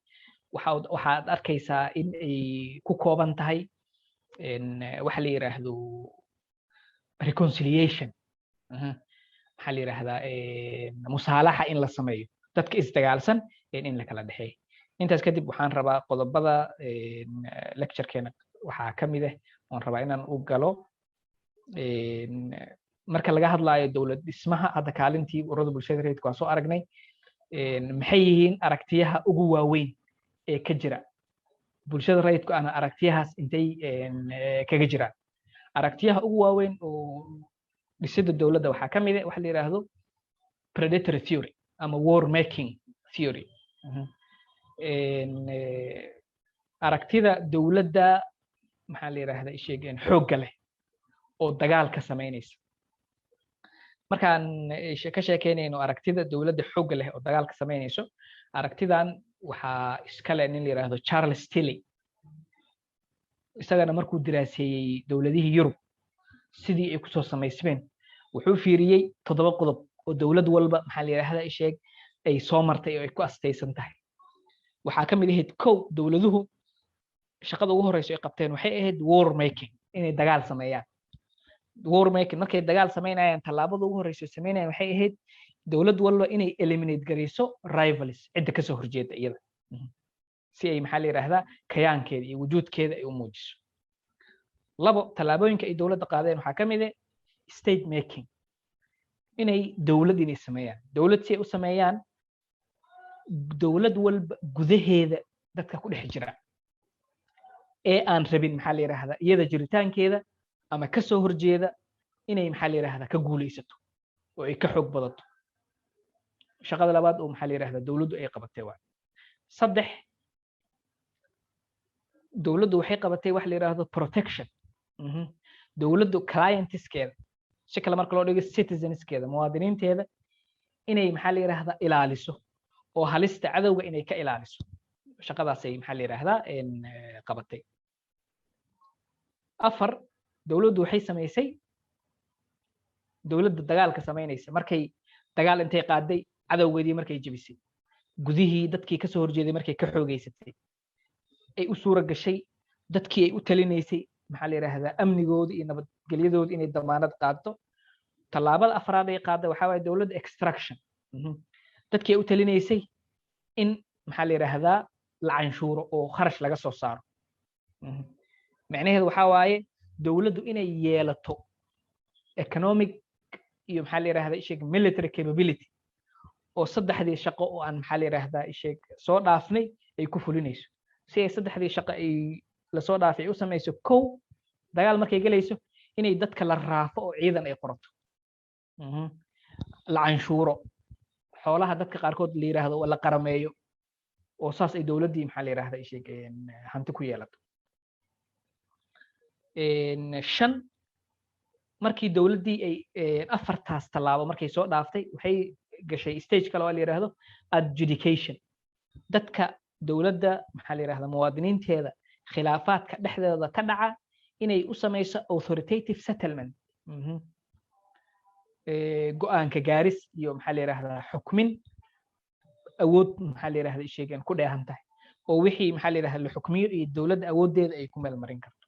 waxaad arkaysaa in ay ku kooban tahay waxa la yiraahdo reconciliation maxaa la yiraahdaa musaalaxa in la sameeyo dadka isdagaalsan in la kala dhaxeeyo. intaas kadib waxaan rabaa qodobada lecturekeena waxaa ka mid ah oon rabaa inaan u galo marka laga hadlaayo dowlad dhismaha hadda kaalintii ururada bulshada rayidka waan soo aragnay. maxay yihiin aragtiyaha ugu waaweyn ee ka jira bulshada rayidku ana aragtiyahaas intay kaga jiraan? aragtiyaha ugu waaweyn oo dhisida dowladda waxaa ka mid ah waxa la yiraahdo predatory theory ama war making theory. aragtida dowladda maxaa la yiraahdaa sheegeen xoogga leh oo dagaalka sameynaysa. markaan ka sheekeynayno aragtida dowladda xoogga leh oo dagaalka sameynayso, aragtidan waxaa iskale nin la yiraahdo Charles Tilly. isagana markuu diraaseeyay dowladihii Yurub sidii ay ku soo sameysmeen wuxuu fiiriyay 7 qodob oo dowlad walba maxaa la yiraahdaa sheeg ay soo martay oo ay ku astaysan tahay. waxaa ka mid ahayd kow, dowladuhu shaqada ugu horeyso ay qabteen waxay ahayd war making, inay dagaal sameeyaan. war making markay dagaal sameynayaan tallaabada ugu horeyso sameynayaan waxay ahayd dowlad walba inay eliminate gareyso rivals, cidda ka soo horjeeda iyada, si ay maxaa la yiraahdaa kayaankeeda iyo wujuudkeeda ay u muujiso. labo, tallaabooyinka ay dowladda qaadeen waxaa ka mid ah state making, inay dowlad inay sameeyaan. dowlad si ay u sameeyaan dowlad walba gudaheeda dadka ku dhex jira ee aan rabin maxaa la yiraahdaa iyada jiritaankeeda ama ka soo horjeeda inay maxaa la yiraahdaa ka guuleysato oo ay ka xoog badato. shaqada labaad oo maxaa la yiraahdaa dowladdu ay qabatay waa. 3, dowladdu waxay qabatay wax la yiraahdo protection. dowladdu clientskeeda si kale marka loo dhigo citizenskeeda, muwaadiniinteeda inay maxaa la yiraahdaa ilaaliso oo halista cadawga inay ka ilaaliso. shaqadaas ay maxaa la yiraahdaa qabatay. 4, dowladdu waxay sameysay dowladda dagaalka sameynaysa markay dagaal intay qaaday cadawgeedii markay jabisay gudihii dadkii ka soo horjeeday markay ka xoogeysatay ay u suura gashay dadkii ay u talinaysay maxaa la yiraahdaa amnigooda iyo nabadgelyadooda inay damaanad qaado. tallaabada 4aad ay qaaday waxaa waaye dowladda extraction. dadkii ay u talinaysay in maxaa la yiraahdaa la canshuuro oo kharash laga soo saaro. macnaheedu waxaa waaye dowladdu inay yeelato economic iyo maxaa la yiraahdaa sheeg military capability oo 3dii shaqo oo aan maxaa la yiraahdaa sheeg soo dhaafnay ay ku fulinayso. si ay 3dii shaqo ay la soo dhaafay u sameeyso, kow, dagaal markay galayso inay dadka la raafo oo ciidan ay qorato, la canshuuro xoolaha dadka qaarkood la yiraahdo la qarameeyo oo saas ay dowladdii maxaa la yiraahdaa sheeg hanti ku yeelato. 5, markii dowladdii ay 4taas tallaabo markay soo dhaaftay waxay gashay stage kale oo la yiraahdo adjudication. dadka dowladda maxaa la yiraahdaa muwaadiniinteeda khilaafaadka dhexdooda ka dhaca inay u sameyso authoritative settlement, go'aanka gaaris iyo maxaa la yiraahdaa xukmin awood maxaa la yiraahdaa sheegan ku dheehan tahay oo wixii maxaa la yiraahdaa la xukmiyo iyo dowladda awoodeeda ay ku meel marin karto.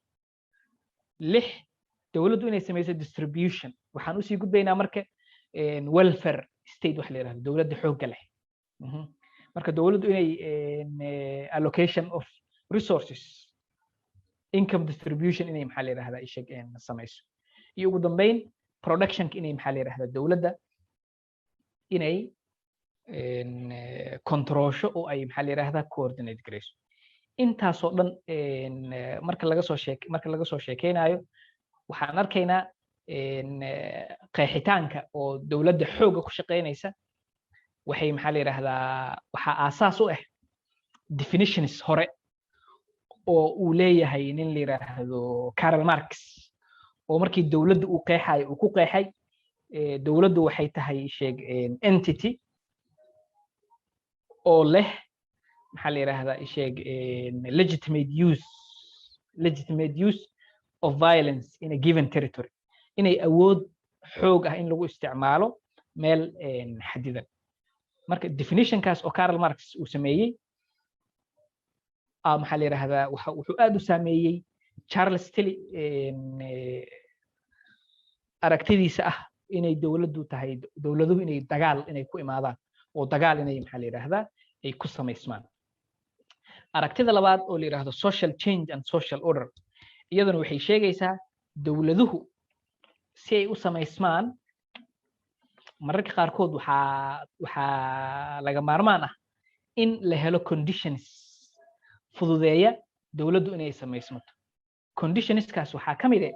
6, dowladdu inay sameyso distribution. waxaan u sii gudbaynaa marka welfare state wax la yiraahdo dowladda xoogga leh. marka dowladdu inay allocation of resources, income distribution inay maxaa la yiraahdaa sheeg sameyso. iyo ugu dambeyn production inay maxaa la yiraahdaa dowladda inay controlsho oo ay maxaa la yiraahdaa coordinate gareyso. intaas oo dhan marka laga soo sheekeynayo waxaan arkaynaa qeexitaanka oo dowladda xoogga ku shaqeynaysa waxay maxaa la yiraahdaa waxa aasaas u ah definitions hore oo uu leeyahay nin la yiraahdo Karl Marx oo markii dawladdu uu qeexay uu ku qeexay dawladdu waxay tahay sheeg entity oo leh maxaa la yiraahdaa sheeg legitimate use of violence in a given territory inay awood xoog ah in lagu isticmaalo meel xadidan marka definitionkaas oo Karl Marx uu sameeyay maxaa la yiraahdaa wuxuu aad u saameeyay Charles Tilly aragtidiisa ah inay dawladdu tahay dawladuhu inay dagaal inay ku imaadaan oo dagaal inay maxaa la yiraahdaa ay ku sameysmaan aragtida labaad oo la yiraahdo social change and social order iyaduna waxay sheegaysaa dawladuhu si ay u sameysmaan mararka qaarkood waxaa laga maarmaan ah in la helo conditions fududeeya dawladdu inay sameysmato conditionskaas waxaa ka mid ah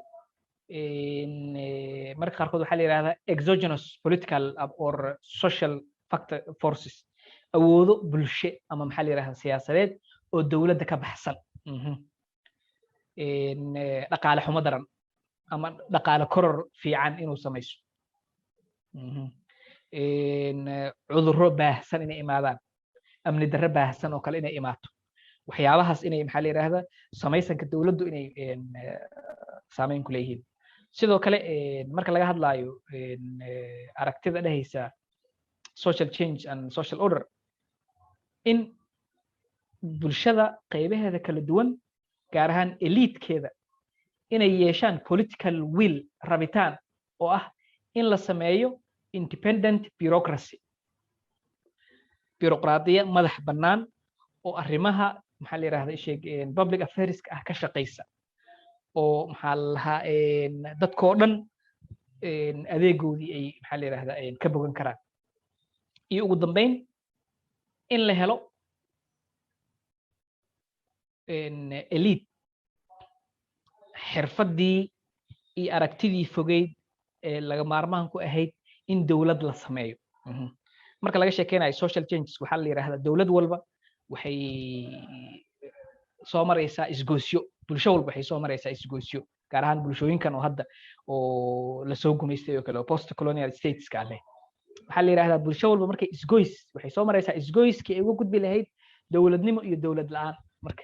mararka qaarkood waxaa la yiraahdaa exogenous political or social factor forces awoodo bulsho ama maxaa la yiraahdaa siyaasadeed oo dawladda ka baxsan dhaqaale xumo daran ama dhaqaale koror fiican inuu sameyso cudurro baahsan inay imaadaan amni darro baahsan oo kale inay imaato waxyaabahaas inay maxaa la yiraahdaa samaysanka dawladdu inay saameyn ku leeyihiin sidoo kale marka laga hadlaayo aragtida dhehaysa social change and social order in bulshada qaybaheeda kala duwan gaar ahaan elitekeeda inay yeeshaan political will rabitaan oo ah in la sameeyo independent bureaucracy bureauqraadiya madax bannaan oo arrimaha maxaa la yiraahdaa sheeg public affairs ah ka shaqeysa oo maxaa lahaa dadkoo dhan adeegoodii ay maxaa la yiraahdaa ka bogan karaan iyo ugu dambeyn in la helo elite xirfadii iyo aragtidii fogeyd ee laga maarmaan ku ahayd in dawlad la sameeyo marka laga sheekeynayo social changes waxaa la yiraahdaa dawlad walba waxay soo maraysaa isgoosyo bulsho walba waxay soo maraysaa isgoosyo gaar ahaan bulshooyinkan oo hadda oo la soo gumaystay oo kale oo post colonial states ka leh waxaa la yiraahdaa bulsho walba markay waxay soo maraysaa isgoyskii ay uga gudbi lahayd dawladnimo iyo dawlad la'aan marka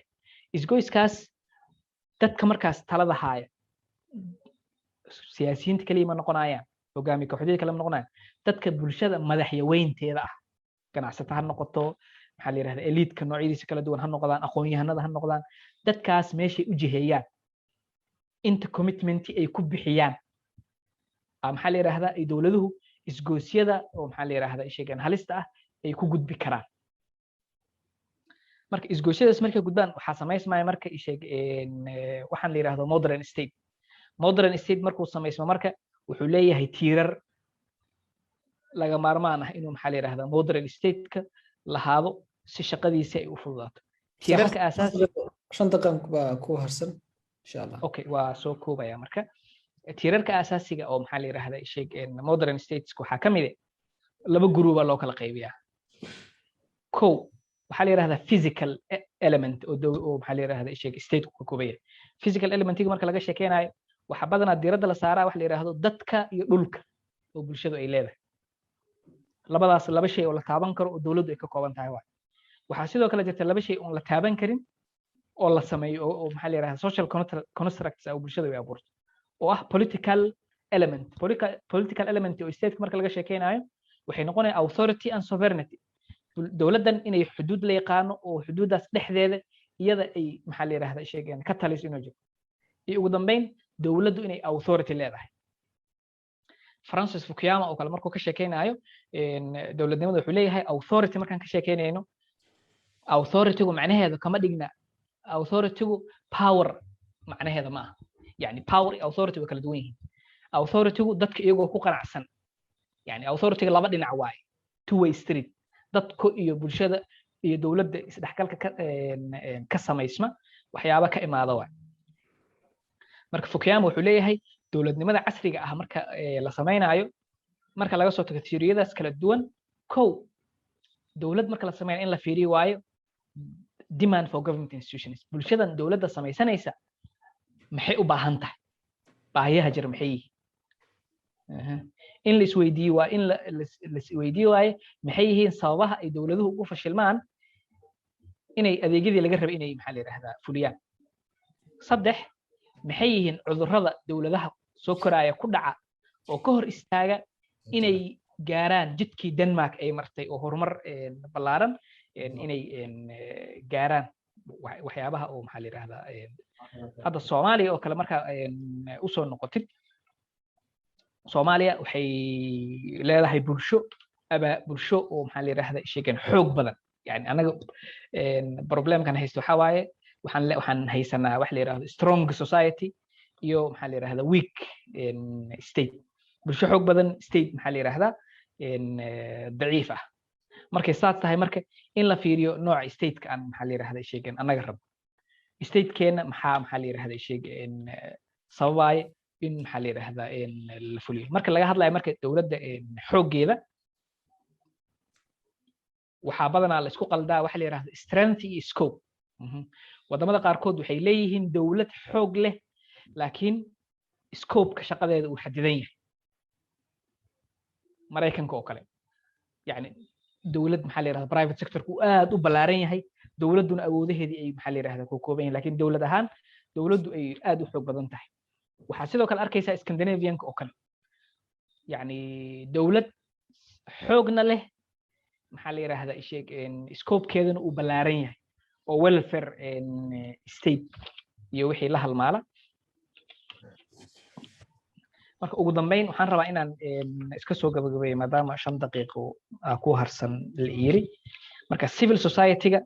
isgoyskaas dadka markaas talada haaya siyaasiyiinta kaliya ma noqonayaan hogaamiye kooxyada kale ma noqonayaan dadka bulshada madaxyaweynteeda ah ganacsata ha noqoto maxaa la yiraahdaa elite-ka noocyadiisa kala duwan ha noqdaan aqoon-yahanada ha noqdaan dadkaas meeshay u jiheeyaan inta commitment ay ku bixiyaan maxaa la yiraahdaa ay dawladuhu isgoosyada oo maxaa la yiraahdaa sheegan halista ah ay ku gudbi karaan marka isgoosyadaas markay gudbaan waxaa sameysmaya marka waxaan la yiraahdo modern state markuu sameysmo marka wuxuu leeyahay tiirar laga maarmaan ah inuu maxaa la yiraahdaa modern state-ka lahaado si shaqadiisa ay u fududaato tiirarka aasaasiga 5 daqiiqo baa ku harsan insha Allah okay waa soo koobaya marka tiirarka aasaasiga oo maxaa la yiraahdaa modern states waxaa ka mid ah laba group loo kala qaybiyaa waxaa la yiraahdaa physical element oo maxaa la yiraahdaa state ku koobaya physical elementiga marka laga sheekeynayo waxa badanaa diiradda la saaraa wax la yiraahdo dadka iyo dhulka oo bulshadu ay leedahay labadaas laba shay oo la taaban karo oo dawladdu ay ka kooban tahay waxaa sidoo kale jirta laba shay oo la taaban karin oo la sameeyo oo maxaa la yiraahdaa social constructs oo bulshadu ay abuurto oo ah political element oo state marka laga sheekeynayo waxay noqonaysaa authority and sovereignty dawladdan inay xuduud la yaqaano oo xuduudaas dhexdeeda iyada ay maxaa la yiraahdaa sheegeen ka taliso inuu jiro iyo ugu dambeyn dawladdu inay authority leedahay Francis Fukuyama oo kale markuu ka sheekeynayo dawladnimada wuxuu leeyahay authority markaan ka sheekeynayno authority-gu macnaheedu kama dhigna authority-gu power macnaheeda ma aha yani power iyo authority way kala duwan yihiin authority-gu dadka iyagoo ku qanacsan yani authority-ga laba dhinac waaye two way street dadku iyo bulshada iyo dawladda isdhexgalka ka samaysma waxyaaba ka imaada waay marka Fukuyama wuxuu leeyahay dawladnimada casriga ah marka la samaynayo marka laga soo tago theory-yadaas kala duwan dawlad marka la samaynayo in la fiiriyo waayo demand for government institutions bulshadan dowladda samaysanaysa maxay u baahan tahay baahiyaha jira maxay yihiin in la isweydiiyo waa in la isweydiiyo waaye maxay yihiin sababaha ay dowladuhu ugu fashilmaan inay adeegyadii laga rabay inay maxaa la yidhaahdaa fuliyaan saddex maxay yihiin cudurrada dowladaha soo koraya ku dhaca oo ka hor istaaga inay gaaraan jidkii Denmark ay martay oo horumar ballaaran inay gaaraan waxyaabaha oo maxaa la yiraahdaa hadda Soomaaliya oo kale marka u soo noqotid Soomaaliya waxay leedahay bulsho oo maxaa la yiraahdaa sheegan xoog badan yani anaga problemkan haysto waxa waaye waxaan haysanaa wax la yiraahdo strong society iyo maxaa la yiraahdaa weak state bulsho xoog badan state maxaa la yiraahdaa daciif ah markay saad tahay marka in la fiiriyo nooca state-ka aan maxaa la yiraahdaa sheegan anaga rabo state-keena maxaa la yiraahdaa sheegan sababay in maxaa la yiraahdaa la fuliyo marka laga hadlayo marka dawladda xoogeeda waxaa badanaa la isku qaldaa waxa la yiraahdo strength iyo scope wadamada qaarkood waxay leeyihiin dawlad xoog leh laakiin scope-ka shaqadeeda uu xadidan yahay maraykanka oo kale yani dawlad maxaa la yiraahdaa private sector-ku aad u ballaaran yahay dawladuna awoodaheedii ay maxaa la yiraahdaa ku kooban yihiin laakiin dawlad ahaan dawladdu ay aad u xoog badan tahay waxaa sidoo kale arkaysaa Scandinavian-ka oo kale yani dawlad xoogna leh maxaa la yiraahdaa scope-keedana uu ballaaran yahay oo welfare state iyo wixii la halmaala marka ugu dambeyn waxaan rabaa inaan iska soo gabagabeeyo maadaama 5 daqiiqo ku harsan la yiri marka civil society-ga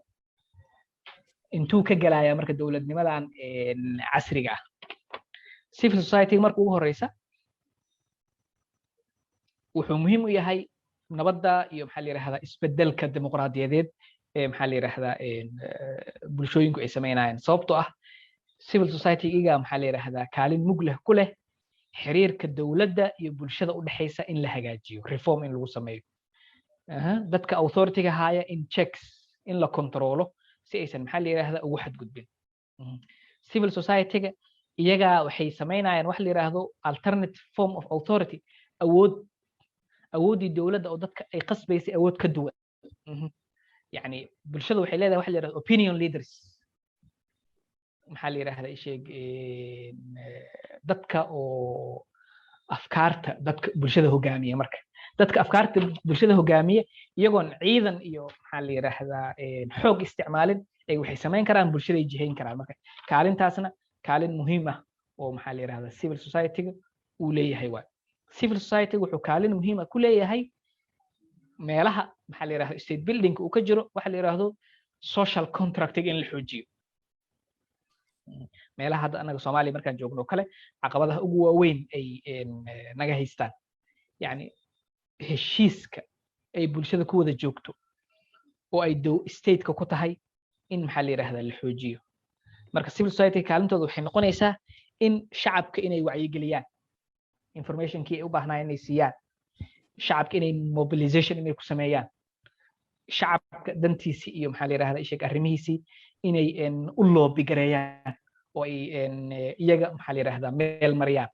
intuu ka galaya marka dawladnimadan casriga ah civil society marka ugu horeysa wuxuu muhiim u yahay nabadda iyo maxaa la yiraahdaa isbedelka dimuqraadiyadeed ee maxaa la yiraahdaa bulshooyinku ay sameynayaan sababtoo ah civil society-ga maxaa la yiraahdaa kaalin mug leh ku leh xiriirka dawladda iyo bulshada u dhaxaysa in la hagaajiyo reform in lagu sameeyo dadka authority-ga haya in checks in la controlo si aysan maxaa la yiraahdaa ugu xadgudbin civil society-ga iyaga waxay sameynayaan wax la yiraahdo alternative form of authority awoodii dawladda oo dadka ay qasbaysay awood ka duwan yani bulshada waxay leedahay wax la yiraahdo opinion leaders maxaa la yiraahdaa sheeg dadka oo afkaarta dadka bulshada hogaamiya marka dadka afkaarta bulshada hogaamiya iyagoon ciidan iyo maxaa la yiraahdaa xoog isticmaalin ay waxay sameyn karaan bulshada ay jihayn karaan marka kaalintaasna kaalin muhiim ah oo maxaa la yiraahdaa civil society-ga uu leeyahay waa civil society wuxuu kaalin muhiim ah ku leeyahay meelaha maxaa la yiraahdaa state building uu ka jiro waxa la yiraahdo social contract in la xoojiyo meelaha hadda anaga Soomaaliya markaan joogno kale caqabadaha ugu waaweyn ay naga haystaan yani heshiiska ay bulshada ku wada joogto oo ay state-ka ku tahay in maxaa la yiraahdaa la xoojiyo marka civil society kaalintooda waxay noqonaysaa in shacabka inay wacyigeliyaan information-kii ay u baahnayeen inay siiyaan shacabka inay mobilization inay ku sameeyaan shacabka dantiisii iyo maxaa la yiraahdaa sheeg arrimihiisii inay u loobi gareeyaan oo ay iyaga maxaa la yiraahdaa meel mariyaan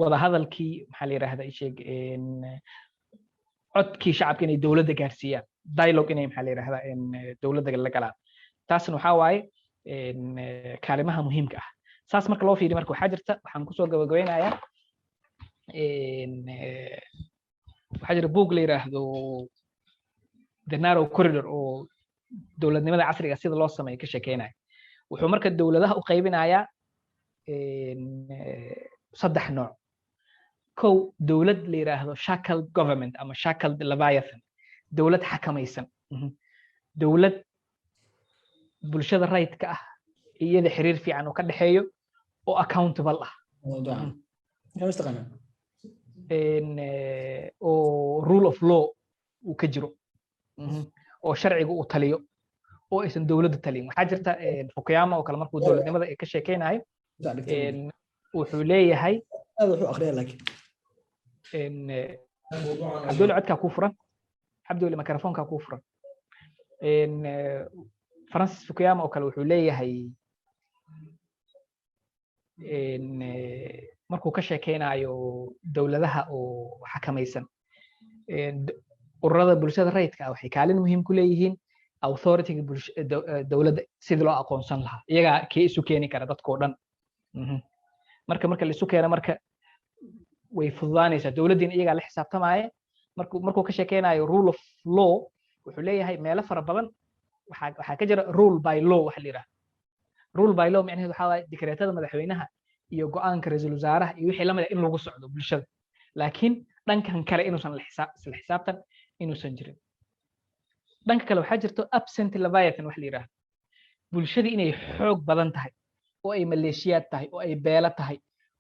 wada hadalkii maxaa la yiraahdaa sheeg codkii shacabka inay dawladda gaarsiiyaan dialogue inay maxaa la yiraahdaa dawladda la galaan taasna waxa waaye kaalimaha muhiimka ah saas marka loo fiiriyo marka waxaa jirta waxaan ku soo gabagabeynayaa waxaa jira book la yiraahdo the narrow corridor oo dawladnimada casriga sida loo sameeyo ka sheekeynaya wuxuu marka dawladaha u qaybinayaa 3 nooc kow dawlad la yiraahdo shackled government ama shackled leviathan dawlad xakamaysan dawlad bulshada rayidka ah iyada xiriir fiican oo ka dhaxeeyo oo accountable ah oo rule of law uu ka jiro oo sharciga uu taliyo oo aysan dawladda talin waxaa jirta Fukuyama oo kale markuu dawladnimada ka sheekeynayo wuxuu leeyahay aad wuxuu akhriyaa laakiin Abdul codka ku furan Abdul mikrofoonka ku furan Francis Fukuyama oo kale wuxuu leeyahay markuu ka sheekeynayo dowladaha oo xakamaysan ururada bulshada rayidka ah waxay kaalin muhiim ku leeyihiin authority-ga dowladda sidii loo aqoonsan lahaa iyagaa kee isu keeni kara dadkoo dhan marka la isu keeno marka way fududaanaysaa dowladdiina iyagaa la xisaabtamaya markuu ka sheekeynayo rule of law wuxuu leeyahay meelo fara badan waxaa ka jira rule by law waxa la yidhaha rule by law macnaheedu waxaa waaye dekreetada madaxweynaha iyo go'aanka ra'iisul wasaaraha iyo wixii lamid ah in lagu socdo bulshada laakiin dhankan kale inuusan isla xisaabtan inuusan jirin dhanka kale waxaa jirto absent leviathan wax la yidhaahdo bulshadii inay xoog badan tahay oo ay maleeshiyaad tahay oo ay beelo tahay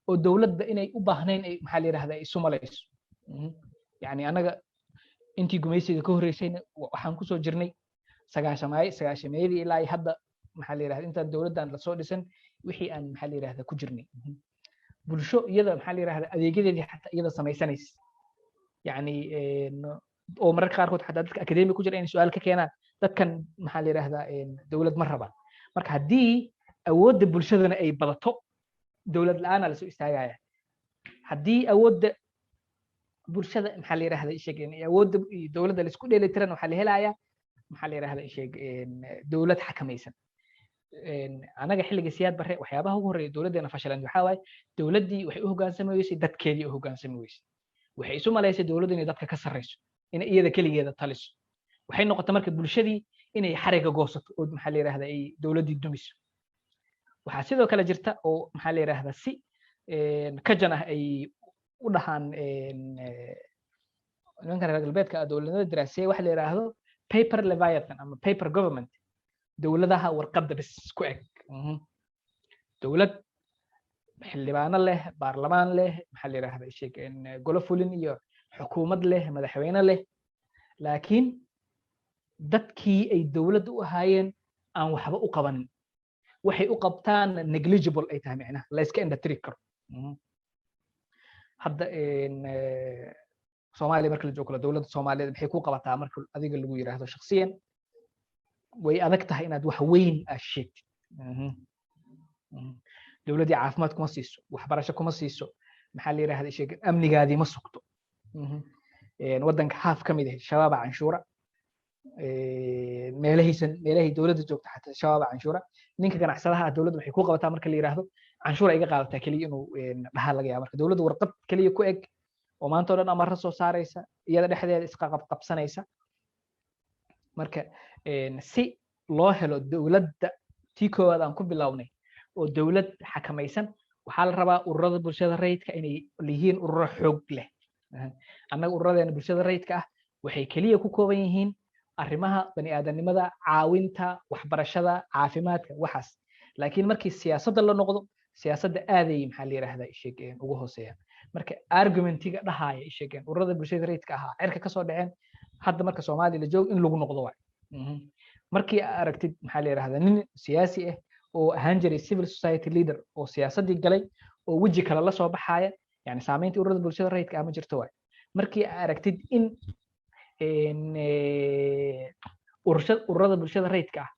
oo dowladda inay u baahnayn ay maxaa la yidhahdaa ay isu malayso yani anaga intii gumaysiga ka horreysayna waxaan kusoo jirnay sagaashameeyadii ilaa hadda maxaa la yidhahdaa intaan dowladdan lasoo dhisan wixii aan maxaa la yidhahdaa ku jirnay bulsho iyada maxaa la yidhahdaa adeegyadeedii xataa iyada samaysanaysa yani oo mararka qaarkood xataa dadka akademi ku jira inay su'aal ka keenaan dadkan maxaa la yidhahdaa dowlad ma rabaan marka haddii awoodda bulshadana ay badato dowlad la'aana lasoo istaagaya haddii awoodda bulshada maxaa la yidhahdaa isheeg awoodda dowladda la isku dheelitiran waxaa la helayaa maxaa la yidhahdaa isheeg dowlad xakamaysan anaga xilliga siyaad barre waxyaabaha ugu horreeya dowladdeena fashalan waxaa waaye dowladdii waxay u hoggaansami weysay dadkeedii u hoggaansami weysay waxay isu malaysay dowladdu inay dadka ka sarreyso inay iyada keligeeda taliso waxay noqotay marka bulshadii inay xariga goosato oo maxaa la yidhahdaa ay dowladdii dumiso waxaa sidoo kale jirta oo maxaa la yidhahdaa si kajan ah ay u dhahaan nimankan reer galbeedka dowladnimada daraasiyey waxa la yidhaahdo paper leviathan ama paper government dowladaha warqadda bis ku eg dowlad xildhibaano leh baarlamaan leh maxaa la yidhahdaa sheeg golo fulin iyo xukuumad leh madaxweyne leh laakiin dadkii ay dowladda u ahaayeen aan waxba u qabanin waxay u qabtaan negligible ay tahay macnaha la iska indhatiri karo hadda Soomaaliya marka la joogo dowladda Soomaaliyeed maxay ku qabataa marka adiga lagu yiraahdo shakhsiyan way adag tahay inaad wax weyn aad sheegtid dowladda caafimaad kuma siiso waxbarasho kuma siiso maxaa la yiraahdaa sheeg amnigaadii ma sugto waddanka haaf ka mid ah shabaab canshuura meelahay dowladda joogta xataa shabaab canshuura ninka ganacsadaha dowladda waxay ku qabataa marka la yiraahdo canshuura iga qaadataa kaliya inuu dhaha laga yaabo marka dowladda warqad kaliya ku eg oo maanta oo dhan amarro soo saaraysa iyada dhexdeeda isqabsanaysa marka si loo helo dowladda tii koowaad aan ku bilownay oo dowlad xakamaysan waxaa la rabaa ururada bulshada rayidka inay yihiin ururo xoog leh annaga ururadeena bulshada rayidka ah waxay keliya ku kooban yihiin arrimaha bani'aadanimada caawinta waxbarashada caafimaadka waxaas laakiin markii siyaasadda la noqdo siyaasadda aaday maxaa la yiraahdaa sheegeen ugu hooseeyaan marka argumentiga dhahaaya sheegeen ururada bulshada rayidka ah cirka ka soo dhaceen hadda marka Soomaaliya la joogo in lagu noqdo waay markii aragtid maxaa la yiraahdaa nin siyaasi ah oo ahaan jiray civil society leader oo siyaasadii galay oo waji kale la soo baxaaya yani saameyntii ururada bulshada rayidka ah ma jirto waay markii aragtid in ururada bulshada rayidka ah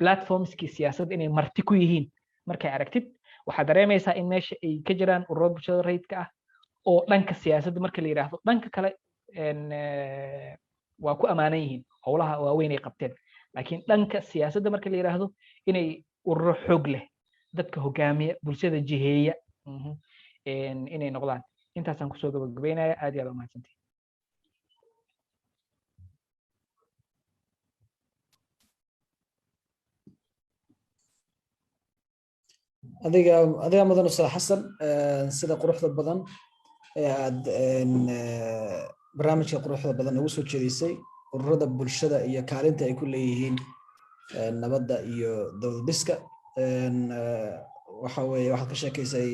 platformskii siyaasadda inay marti ku yihiin markay aragtid waxaad dareemaysaa in meesha ay ka jiraan ururada bulshada rayidka ah oo dhanka siyaasadda marka la yiraahdo dhanka kale waa ku amaanan yihiin howlaha waaweyn ay qabteen laakiin dhanka siyaasadda marka la yiraahdo inay ururo xoog leh dadka hogaamiya bulshada jiheeya inay noqdaan intaasaan kusoo gabagabeynaya aad iyo aad u mahadsantihi adiga mudan ustaad xasan sida quruxda badan ee aad barnaamijka quruxda badan ugu soo jeedisay ururada bulshada iyo kaalinta ay ku leeyihiin nabadda iyo dowlad dhiska waxa weeye waxaad ka sheekaysay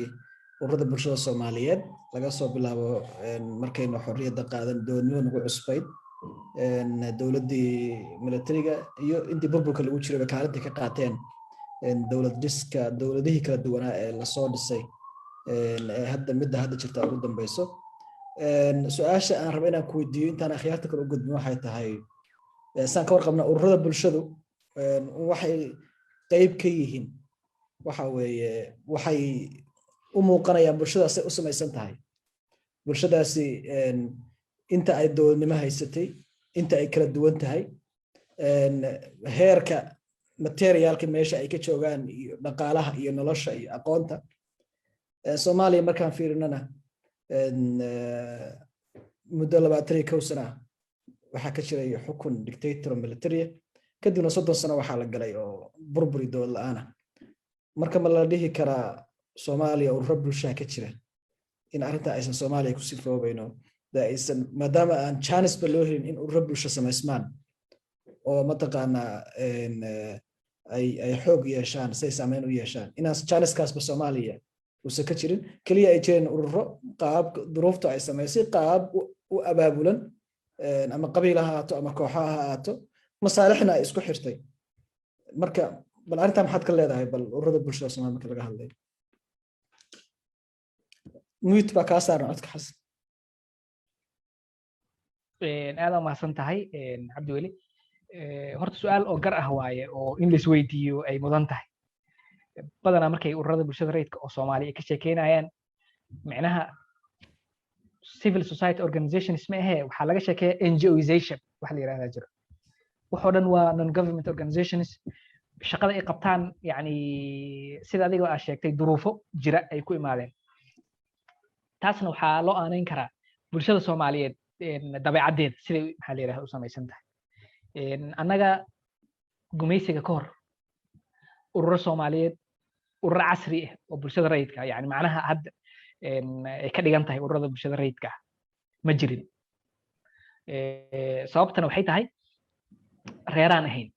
ururada bulshada Soomaaliyeed laga soo bilaabo markaynu xorriyadda qaadan doonimo nagu cusbayd dowladdii militariga iyo intii burburka lagu jiray kaalinta ka qaateen dowlad dhiska dowladihii kala duwanaa ee la soo dhisay hadda midda hadda jirta ugu dambayso su'aasha aan rabo inaan ku weydiiyo intaan akhyaarta kale u gudbin waxay tahay saan ka warqabnaa ururada bulshadu waxay qayb ka yihiin waxa weeye waxay u muuqanayaan bulshadaas u samaysan tahay bulshadaasi inta ay dowladnimo haysatay inta ay kala duwan tahay heerka materialka meesha ay ka joogaan iyo dhaqaalaha iyo nolosha iyo aqoonta Soomaaliya markaan fiirinana muddo 21 sano waxa ka jiray xukun dictator military kadibna 30 sano waxa la galay oo burburi dowlad la'aan marka ma la dhihi karaa Soomaaliya oo rab bulshada ka jira in arrinta aysan Soomaaliya ku sifoobayno aysan maadaama aan chance ba loo helin in rab bulshada samaysmaan oo mataqaana ay xoog yeeshaan say saameyn u yeeshaan inaas chance kaas ba Soomaaliya وسا كجيرين كليا ay jireen ururo qaab duruufta ay sameysay qaab u abaabulan ama qabiilaha ato ama kooxaha ato masaalixna ay isku xirtay marka bal arinta maxaad ka leedahay bal ururada bulshada Soomaaliya marka laga hadlayo muyt ba ka saaran codka xasan aad ma san tahay Cabdi Weli horta su'aal oo gar ah waaye oo in la isweydiiyo ay mudan tahay badana markay ururada bulshada rayidka oo Soomaaliya ka sheekeynayaan macnaha civil society organizations ma aha waxa laga sheekeeyaa NGOization wax la yiraahdo jiro waxoo dhan waa non government organizations shaqada ay qabtaan yani sida adiga aad sheegtay duruufo jira ay ku imaadeen taasna waxa loo aaneyn karaa bulshada Soomaaliyeed dabeecadeed sida waxa la yiraahdo u samaysan tahay annaga gumaysiga ka hor ururo Soomaaliyeed urur casri ah oo bulshada rayidka yani macnaha hadda ay ka dhigan tahay ururada bulshada rayidka ma jirin sababtana waxay tahay reeraan ahayn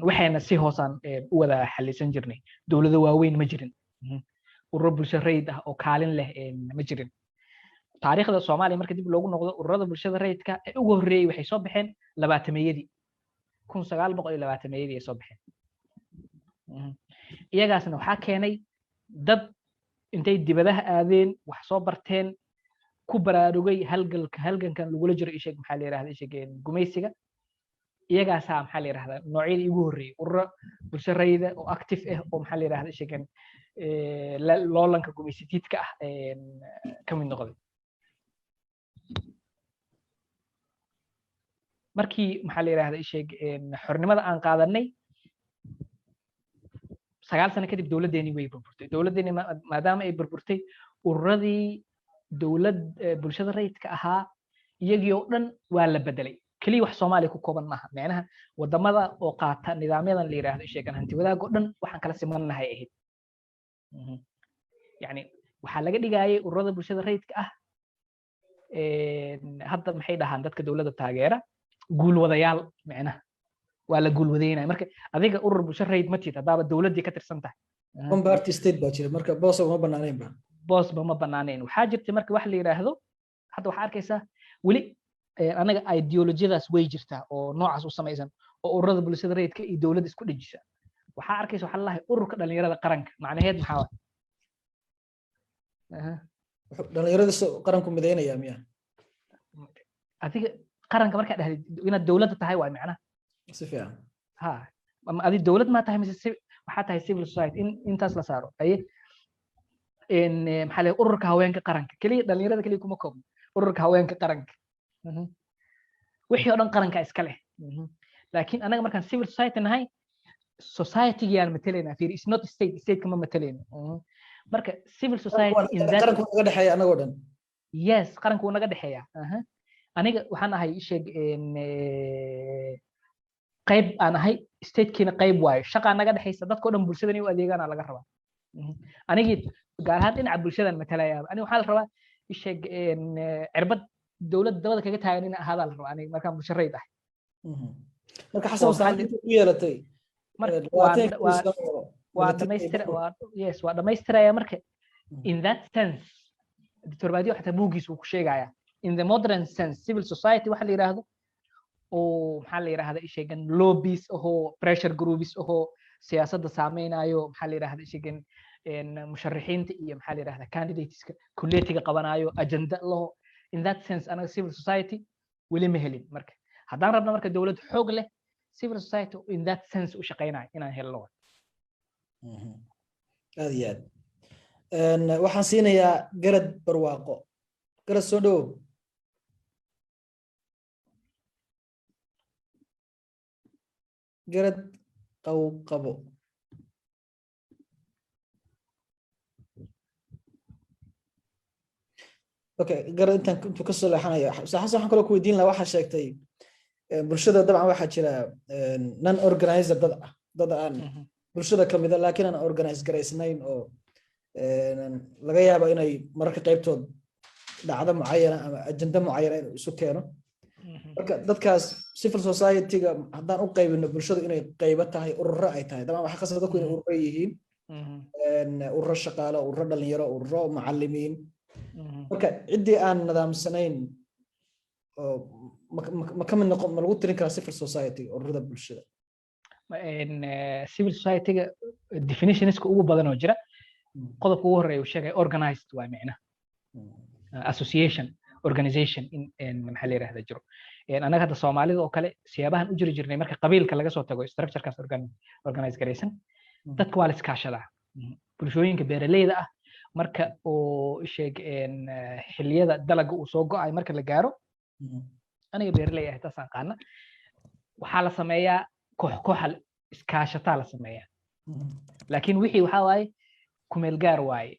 waxayna si hoosan u wada xalisan jirnay dawladda waaweyn ma jirin urur bulshada rayid ah oo kaalin leh ma jirin taariikhda Soomaaliya marka dib loogu noqdo ururada bulshada rayidka ee ugu horeeyay waxay soo baxeen 20-meeyadii 1920-meeyadii ay soo baxeen iyagaasna waxa keenay dad intay dibadaha aadeen wax soo barteen ku baraarugay halgankan lagu jiro isheeg maxaa la yiraahdaa isheegeen gumaysiga iyagaas maxaa la yiraahdaa noocyadii ugu horeeyay ururo bulshada rayida oo active ah oo maxaa la yiraahdaa isheegeen loolanka gumaysiidka ah ka mid noqday markii maxaa la yiraahdaa isheeg xornimada aan qaadanay 9 sano kadib dawladeeni way burburtay dawladeeni maadaama ay burburtay ururadii dawlad bulshada rayidka ahaa iyagii oo dhan waa la bedelay kaliya wax Soomaaliya ku kooban maaha macnaha wadamada oo qaata nidaamyadan la yiraahdo sheegan hanti wadaag oo dhan waxaan kala simanahay ahayd yani waxa laga dhigayay ururada bulshada rayidka ah hadda maxay dhahaan dadka dawladda taageera guul wadayaal macnaha waa la guul wadeynaa marka adiga urur bulshada rayid ma tiid hadaba dawladii ka tirsan tahay one party state baa jira marka boos ma banaanayn ba boos ma banaanayn waxa jirtay marka wax la yiraahdo hadda waxa arkaysaa wali anaga ideolojiyadaas way jirtaa oo noocaas u samaysan oo ururada bulshada rayidka iyo dawladda isku dhajisa waxa arkaysaa waxa la lahay ururka dhalinyarada qaranka macnaheed maxaa waa dhalinyarada qaranku mideynaya miya adiga qaranka marka dhahay inaad dawladda tahay waa macnaha si fiican ha adi dawlad ma tahay mise waxa tahay civil society intaas la saaro ay maxaa la ururka haweenka qaranka kaliya dhalinyarada kaliya kuma koobno ururka haweenka qaranka wixii oo dhan qaranka iska leh laakiin anaga markaan civil society nahay society yaan matalayna fiir is not state kama matalayna marka civil society in that qaranku naga dhaxeeya anagoo dhan yes qaranku naga dhaxeeya aniga waxaan ahay sheeg qayb aan ahay state-kiina qayb waayo shaqa naga dhaxaysa dadka oo dhan bulshadani u adeegana laga rabaa anigii gaar ahaan dhinaca bulshadan matalaya aniga waxaa la rabaa sheeg cirbad dawlad dabada kaga taagan in ahaada la rabaa aniga markaan bulsho rayid ahay marka xasan saacid ku yeelatay waa dhamaystiraya marka in that sense Dr. Badio xataa buugiis uu ku sheegaya in the modern sense civil society waxa la yiraahdo oo maxaa la yiraahdaa isheegan lobbies oo pressure groups oo siyaasadda saameynayo maxaa la yiraahdaa isheegan musharaxiinta iyo maxaa la yiraahdaa candidateska kulliyatiga qabanayo agenda loo in that sense anaga civil society wali ma helin marka haddaan rabno marka dawlad xoog leh civil society in that sense u shaqeynaya inaan helno. aad iyo aad waxaan siinayaa garad barwaaqo. garad soo dhowow. garad qabo. okay garad intuu kasoo leexanayo xasan waxaan kaloo ku weydiin lahaa waxaa sheegtay bulshada dabcan waxaa jira non organizer dad aan bulshada kamid ah laakiin aan organize garaysnayn oo laga yaabo inay mararka qaybtood dhacdo mucayana ama ajenda mucayana inuu isu keeno. marka dadkaas civil society-ga haddaan u qaybino bulshadu inay qaybo tahay ururo ay tahay dabcan waxaa qasab dadku inay ururo yihiin ururo shaqaale ururo dhalinyaro ururo macallimiin. marka ciddii aan nidaamsanayn oo ma ka mid noqon ma lagu tirin karaa civil society ururada bulshada? civil society-ga definitionska ugu badan oo jira qodobka ugu horeeya uu sheegay organized waa macnaha association organization in maxaa la yiraahdaa jiro. anaga hadda Soomaalida oo kale siyaabahan u jiri jirnay marka qabiilka laga soo tago structure-kaas organize garaysan dadka waa la iskaashadaa. bulshooyinka beeraleyda ah marka oo xilliyada dalaga uu soo go'ay marka la gaaro aniga beeraley ah taas aan qaana waxaa la sameeyaa koox iskaashataa la sameeyaa. laakiin wixii waxa waaye ku meel gaar waaye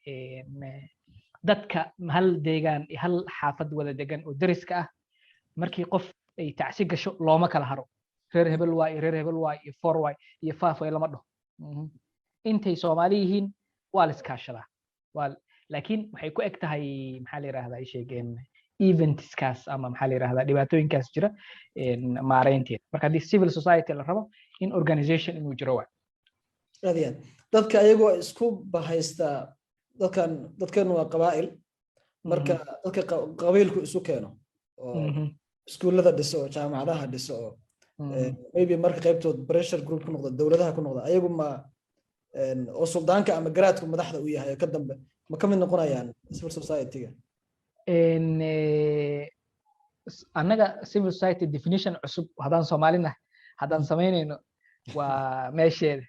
dadka hal deegaan hal xaafad wada degan oo dariska ah markii qof ay tacsi gasho looma kala haro reer hebel waay iyo for waay iyo faaf way lama dhaho. intay Soomaali yihiin waa la iskaashadaa laakiin waxay ku eg tahay maxaa la yiraahdaa ay sheegeen eventskaas ama maxaa la yiraahdaa dhibaatooyinkaas jira maareynteeda. marka haddii civil society la rabo in organization inuu jiro waa aad iyo aad dadka ayagoo isku bahaysta dadkan waa qabaa'il marka dadka qabiilku isu keeno oo iskuullada dhiso oo jaamacadaha dhiso oo maybe marka qaybtood pressure group ku noqdo dawladaha ku noqdo ayagu ma oo suldaanka ama garaadku madaxda u yahay ka dambe ma ka mid noqonayaan civil society-ga? annaga civil society definition cusub haddaan Soomaalina haddaan samaynayno waa meesheeda.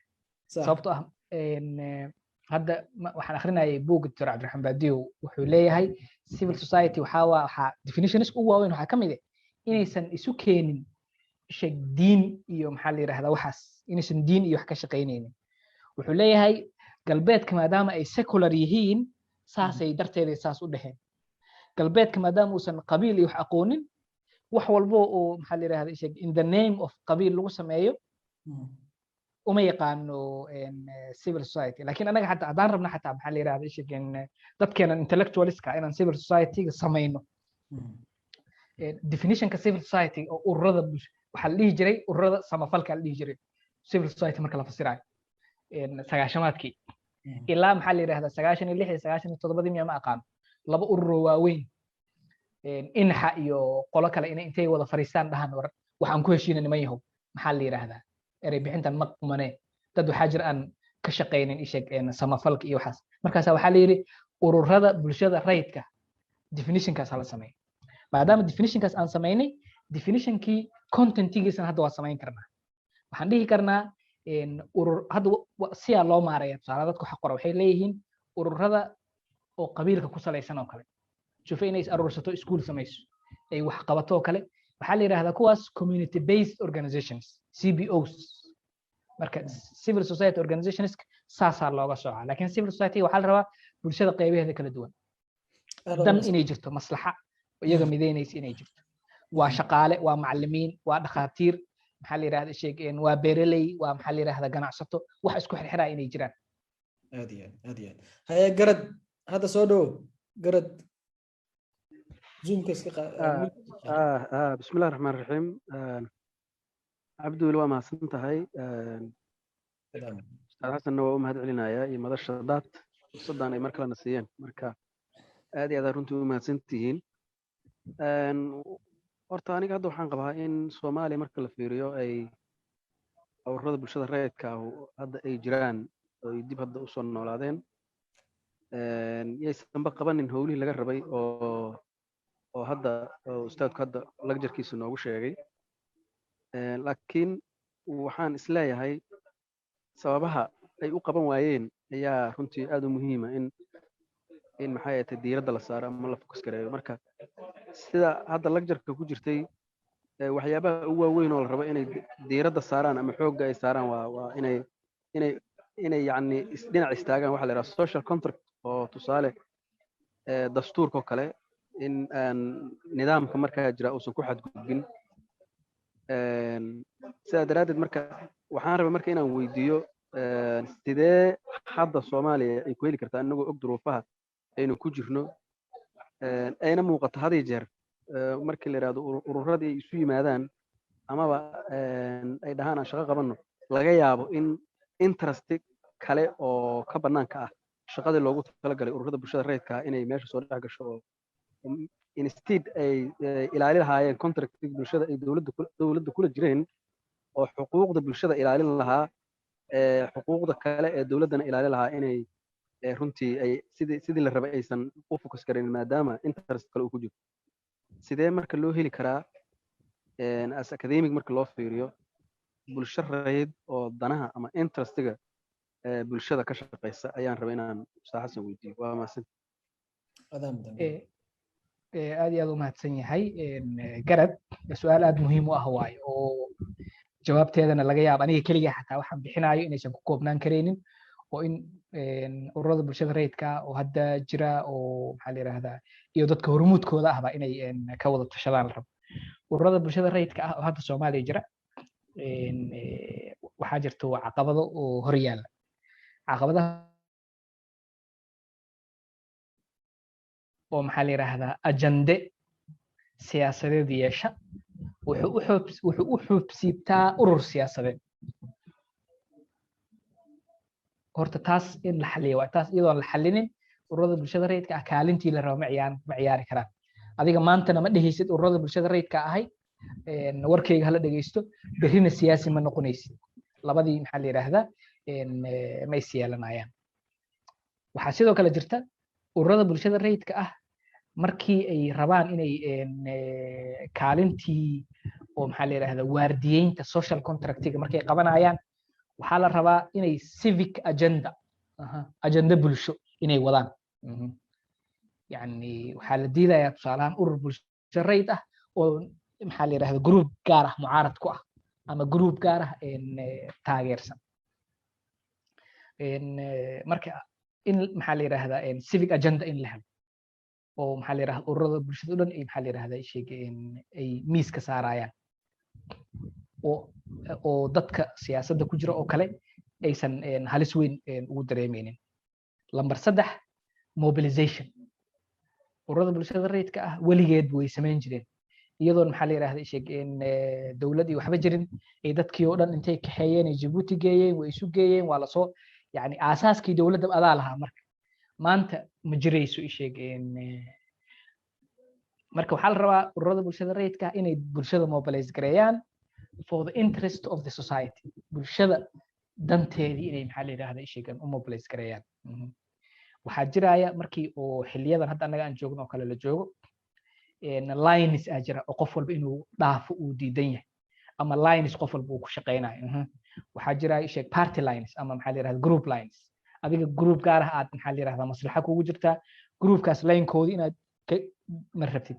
sababtoo ah hadda waxaan akhrinayay buug Dr. Cabdiraxmaan Baadiyo wuxuu leeyahay civil society waxaa definitions ugu waaweyn waxaa ka mid ah inaysan isu keenin diin iyo maxaa la yiraahdaa waxaas inaysan diin iyo wax ka shaqaynaynin. wuxuu leeyahay galbeedka maadaama ay secular yihiin saasay darteeda saas u dhaheen. galbeedka maadaama uusan qabiil iyo wax aqoonin wax walbo oo maxaa la yiraahdaa in the name of qabiil lagu sameeyo uma yaqaano civil society. laakiin anaga xataa haddaan rabna xataa maxaa la yiraahdaa dadkeena intellectualiska inaan civil society-ga samayno definitionka civil society oo ururada waxaa la dhihi jiray ururada samafalka la dhihi jiray civil society marka la fasirayo sagaashamaadkii ilaa maxaa la yiraahdaa 96 97 miya ma aqaan laba urur waaweyn inxa iyo qolo kale intay wada fariistaan dhahan waxaan ku heshiinay niman yahow maxaa la yiraahdaa eray bixintan ma qumane dad waxaa jir aan ka shaqeynin samafalka iyo waxaas. markaas waxaa la yiri ururada bulshada rayidka definitionkaas la sameeyay. maadaama definitionkaas aan sameynay definitionkii contentigiisana hadda waa samayn karnaa. waxaan dhihi karnaa urur hadda siyaa loo maareeya tusaale dadku waxa qora waxay leeyihiin ururada oo qabiilka ku salaysan oo kale shufo inay is urursato iskuul samayso ay wax qabato oo kale waxaa la yiraahdaa kuwaas community based organizations CBOs. marka civil society organizations saasaa looga soocaa. laakiin civil society waxaa la rabaa bulshada qaybaheeda kala duwan dan inay jirto maslaxa iyaga mideynaysa inay jirto. waa shaqaale waa macallimiin waa dhakhaatiir maxaa la yiraahdaa waa beeraley waa maxaa la yiraahdaa ganacsato wax isku xirxiraa inay jiraan. aad iyo aad haye garad hadda soo dhow garad zoomka iska bismillaahir rahmaanir rahiim. cabduul waa mahadsan tahay. ustaad xasanna waa u mahad celinayaa iyo madasha daad fursaddan ay mar kalena siiyeen. marka aad iyo aad runtii u mahadsan tihiin. horta aniga hadda waxaan qabaa in Soomaaliya marka la fiiriyo ay ururada bulshada rayidka hadda ay jiraan oo ay dib hadda u soo noolaadeen yaysanba qabanin howlihii laga rabay oo hadda ustaadku hadda lagjarkiisa noogu sheegay. laakiin waxaan isleeyahay sababaha ay u qaban waayeen ayaa runtii aad u muhiima in maxay ahayd diiradda la saaro ama la focus gareeyo. Marka sida hadda lagjarka ku jirtay waxyaabaha ugu waaweyn oo la rabo inay diiradda saaraan ama xoogga ay saaraan waa inay yacni dhinac istaagaan waxa la yidhaha social contract, oo tusaale dastuurka oo kale in aan nidaamka markaa jira uusan ku xadgudbin. sidaa daraaddeed marka waxaan rabay marka inaan weydiiyo sidee hadda Soomaaliya ay ku heli kartaa inagoo og duruufaha aynu ku jirno ayna muuqato had iyo jeer markii la yidhaahdo ururadii ay isu yimaadaan amaba ay dhahaan aan shaqo qabanno, laga yaabo in interest kale oo ka bannaanka ah shaqadii loogu talagalay ururada bulshada rayidka inay meesha soo dhex gasho, oo instead ay ilaali lahaayeen contractig bulshada ay dowladda kula jireen oo xuquuqda bulshada ilaalin lahaa, xuquuqda kale ee dowladdana ilaali lahaa, inay runtii ay sidii la rabay aysan u focus garin maadaama interest kale uu ku jiro. sidee marka loo heli karaa as academic marka loo fiiriyo bulsho rayid oo danaha ama interestiga bulshada ka shaqeysa ayaan rabay inaan Ustaad Xasan weydiiyo. waa mahadsan. aad iyo aad u mahadsan yahay garad. su-aal aad muhiim u ah waayo oo jawaabteedana laga yaabo aniga keliya xataa waxaan bixinayo inaysan ku koobnaan karaynin, oo in ururada bulshada rayidka oo hadda jira oo maxaa la yiraahdaa iyo dadka hormuudkooda ahba inay ka wada tashadaan la rabo. ururada bulshada rayidka ah oo hadda Soomaaliya jira waxaa jirto caqabado oo hor yaalla. caqabadaha oo maxaa la yiraahdaa ajande siyaasadeed yeesha wuxuu u xoobsiibtaa urur siyaasadeed. horta taas in la xalliyo waa taas, iyadoo la xallinin ururada bulshada rayidka ah kaalintii la rabo ma ciyaari karaan. adiga maantana ma dhehaysid ururada bulshada rayidka ahay warkayga hala dhegeysto, berrina siyaasi ma noqonaysid. labadii maxaa la yiraahdaa ma is yeelanayaan. waxaa sidoo kale jirta ururada bulshada rayidka ah markii ay rabaan inay kaalintii oo maxaa la yiraahdaa waardiyeynta social contractiga markay qabanayaan, waxaa la rabaa inay civic agenda bulsho inay wadaan. yani waxaa la diidayaa tusaalahaan urur bulsho rayid ah oo maxaa la yiraahdaa group gaar ah mucaarad ku ah ama group gaar ah taageersan. marka in maxaa la yiraahdaa civic agenda in la helo oo maxaa la yiraahdaa ururada bulshada oo dhan ay maxaa la yiraahdaa ay miiska saarayaan, oo dadka siyaasadda ku jira oo kale aysan halis weyn ugu dareemeynin. lambar 3 mobilization. ururada bulshada rayidka ah weligeed way samayn jireen iyadoon maxaa la yiraahdaa dowlad iyo waxba jirin, ay dadkii oo dhan intay kaxeeyeen ay Djibouti geeyeen, way isu geeyeen, waa la soo yani aasaaskii dowladda adaa lahaa. marka maanta ma jirayso marka waxaa la rabaa ururada bulshada rayidka ah inay bulshada mobilize gareeyaan for the interest of the society. bulshada danteedii inay maxaa la yiraahdaa u mobilize gareeyaan. waxaa jiraya markii oo xiliyadan hadda anaga aan joogno oo kale la joogo lines aa jira oo qof walba inuu dhaafo uu diidan yahay, ama lines qof walba uu ku shaqeynayo. waxaa jira party lines ama maxaa la yiraahdaa group lines. adiga group gaar ah aad maxaa la yiraahdaa maslaxa kugu jirtaa, groupkaas line-koodi inaad ma rabtid.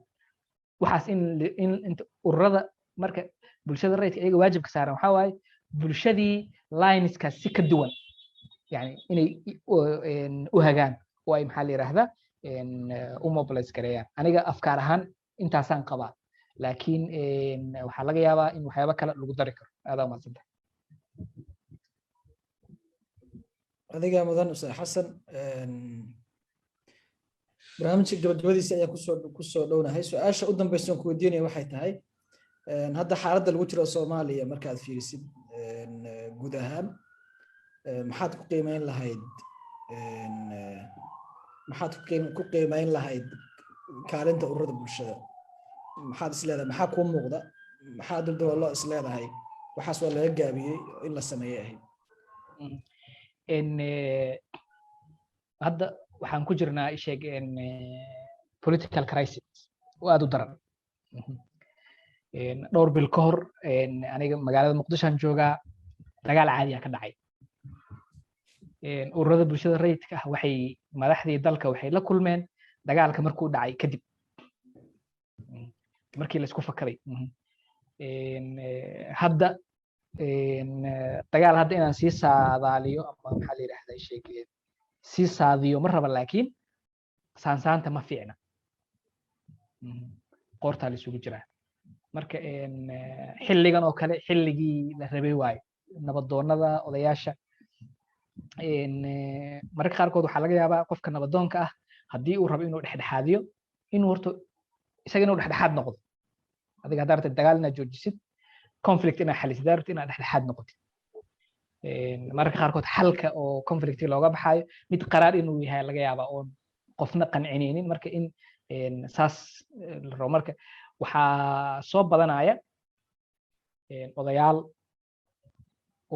waxaas in ururada marka bulshada rayidka iyaga waajibka saaran waxaa waaye bulshadii lineskaas si ka duwan yani inay u hagaan oo ay maxaa la yiraahdaa u mobilize gareeyaan. aniga afkaar ahaan intaasaan qabaa, laakiin waxaa laga yaabaa in waxyaabo kale lagu dari karo. aad u mahadsantahay. adiga mudan Ustaad Xasan. barnaamijka gabagabadiisa ayaa kusoo dhownahay. su-aasha u dambaysa aan ku weydiinaya waxay tahay hadda xaaladda lagu jiro Soomaaliya markaad fiirisid guud ahaan maxaad ku qiimeyn lahayd kaalinta ururada bulshada? maxaad isleedahay, maxaa kuu muuqda, maxaa duldaboolo isleedahay waxaas waa laga gaabiyey in la sameeyay ahayd? hadda waxaan ku jirnaa political crisis oo aad u daran. dhowr bil ka hor aniga magaalada muqdishoan joogaa dagaal caadiya ka dhacay ururada bulshada rayidka ah waxay madaxdii dalka waxay la kulmeen dagaalka markuu dhacay kadib markii la isku fakaday hadda dagaal hadda inaan sii saadaaliyo ama maxaa la yidhahdaa sheegeen sii saadiyo ma raba laakiin saansaanta ma fiicna qoortaa la isugu jiraa marka xilligan oo kale xilligii la rabay waayo nabadoonnada odayaasha mararka qaarkood waxaa laga yaabaa qofka nabadoonka ah haddii uu rabo inuu dhexdhexaadiyo inuu horta isaga inuu dhexdhexaad noqdo adiga haddaa rabtid dagaal inaad joojisid conflict inaad xalisid haddaa rabtid inaad dhexdhexaad noqotid mararka qaarkood xalka oo conflict looga baxaayo mid qaraar inuu yahay laga yaabaa oon qofna qancinaynin marka in saas la rabo marka waxaa soo badanaya odayaal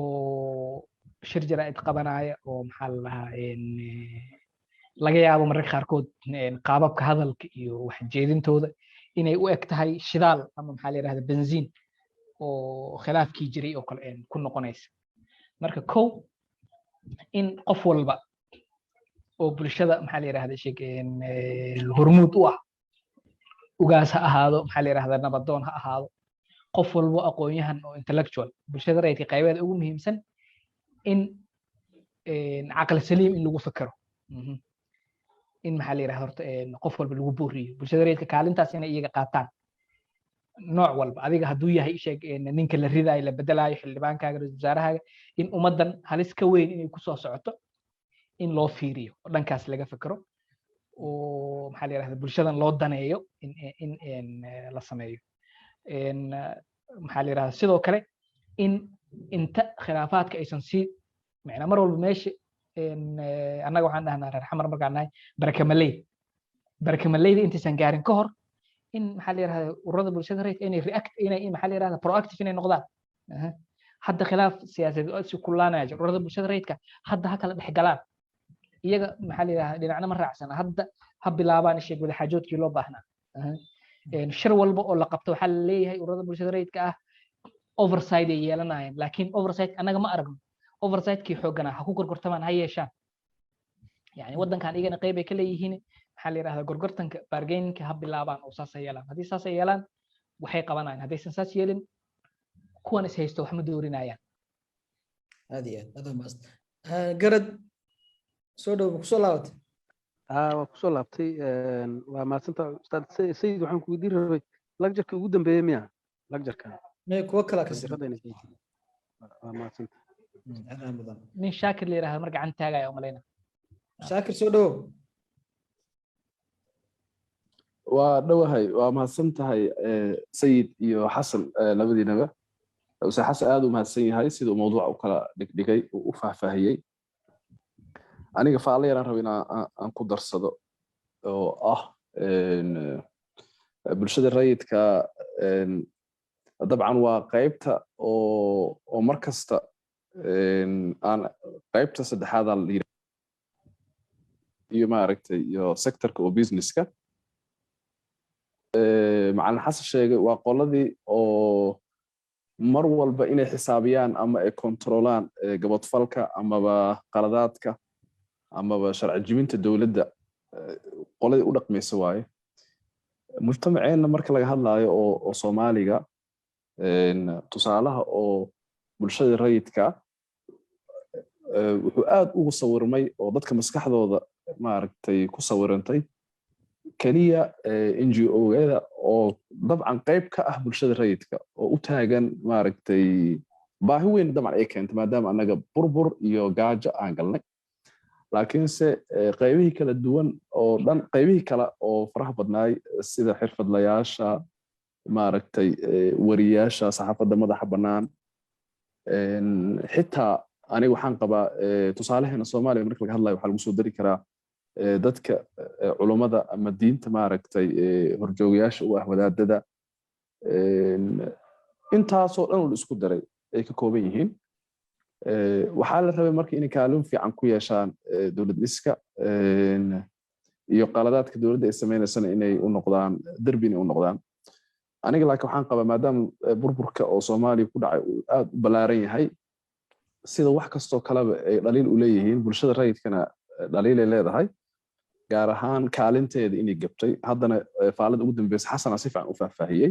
oo shir jaraa'id qabanaya oo maxaa la dhahaa laga yaabo mararka qaarkood qaababka hadalka iyo wax jeedintooda inay u eg tahay shidaal ama maxaa la yidhahda benziin oo khilaafkii jiray oo kale ku noqonaysa marka kow in qof walba oo bulshada maxaa la yidhahda hormuud u ah ugaas ha ahaado maxaa la yidhahda nabadoon ha ahaado qof walbo aqoon-yahan oo intellectual bulshada rayidka qaybeeda ugu muhiimsan in caqli saliim in lagu fakero in maxaa la yidhahda horta qof walba lagu booriyo bulshada rayidka kaalintaas inay iyaga qaataan nooc walba adiga hadduu yahay sheeg ninka la ridaayo la bedelaayo xildhibaankaaga ra-iisul wasaarahaaga in ummaddan halis ka weyn inay kusoo socoto in loo fiiriyo oo dhankaas laga fakero oo maxaa la yidhahda bulshadan loo daneeyo in la sameeyo maxaa la yidhahda sidoo kale in inta khilaafaadka aysan sii macnaa mar walba meesha annaga waxaan dhahnaa reer xamar markaan nahay barakamaleyda intaysan gaarin ka hor in maxaa la yidhahda ururada bulshada rayidka inay inay maxaa la yidhahda proactive inay noqdaan hadda khilaaf siyaasadeed oo si kullaanaya jira ururada bulshada rayidka hadda ha kala dhex galaan iyaga maxaa la yidhahda dhinacna ma raacsana hadda ha bilaabaan sheeg wadaxaajoodkii loo baahnaa shir walba oo la qabto waxaa la leeyahay ururada bulshada rayidka ah oversight ay yeelanayaan laakiin oversight annaga ma aragno oversightkii xoogganaa ha ku gorgortamaan ha yeeshaan yani waddankan iyagana qayb ay ka leeyihiin maxaa la yidhahdaa gorgortanka bargaininka ha bilaabaan oo saas ay yeelaan haddii saas ay yeelaan waxay qabanayaan haddaysan saas yeelin kuwan is haysto wax ma doorinayaan aad iyo aad maast garad soo dhow kusoo laabatay waa kusoo laabtay waa maadsanta ustaad sayid waxaan ku weydiin rabay lagjarka ugu dambeeyey miya lagjarkan may kuwa kala ka sir waa maadsanta nin shaakir la yidhahda mar gacan taagaya oo malayna shaakir soo dhow waa dhowahay waa mahadsan tahay sayid iyo xasan labadiinaba ustaad xasan aad u mahadsan yahay sida uu mawduuca u kala dhigdhigay uu u faahfaahiyey aniga faale yaraan rabo aan ku darsado oo ah bulshada rayidka dabcan waa qaybta oo mar kasta aan qaybta saddexaada la yidhahdo iyo maaragtay iyo sectorka oo businesska macalin xasan sheegay waa qoladii oo mar walba inay xisaabiyaan ama ay kontrolaan gabadfalka amaba qaladaadka amaba sharci jibinta dowladda qoladii u dhaqmaysa waaye mujtamaceenna marka laga hadlaayo oo soomaaliga tusaalaha oo bulshada rayidka wuxuu aad ugu sawirmay oo dadka maskaxdooda maaragtay ku sawirantay keliya NGO-yada oo dabcan qayb ka ah bulshada rayidka oo u taagan maaragtay baahi weyn dabcan ay keentay maadaama annaga burbur iyo gaajo aan galnay laakiinse qaybihii kala duwan oo dhan qaybihii kale oo faraha badnaay sida xirfadlayaasha maaragtay wariyaasha saxaafadda madaxa bannaan xitaa aniga waxaan qabaa tusaalaheena soomaaliya marka laga hadlayo waxaa lagu soo dari karaa dadka culummada ama diinta maaragtay horjoogayaasha u ah wadaadada intaasoo dhan la isku daray ay ka kooban yihiin waxaa la rabay marka inay kaalin fiican ku yeeshaan dowlad dhiska iyo qaladaadka dowladda ay sameynaysana inay u noqdaan derbi inay u noqdaan aniga laakiin waxaan qabaa maadaama burburka oo Soomaaliya ku dhacay uu aad u ballaaran yahay sida wax kastoo kaleba ay dhaliil u leeyihiin bulshada rayidkana dhaliil ay leedahay gaar ahaan kaalinteeda inay gabtay haddana faalada ugu dambeysay xasan si fiican u faahfaahiyey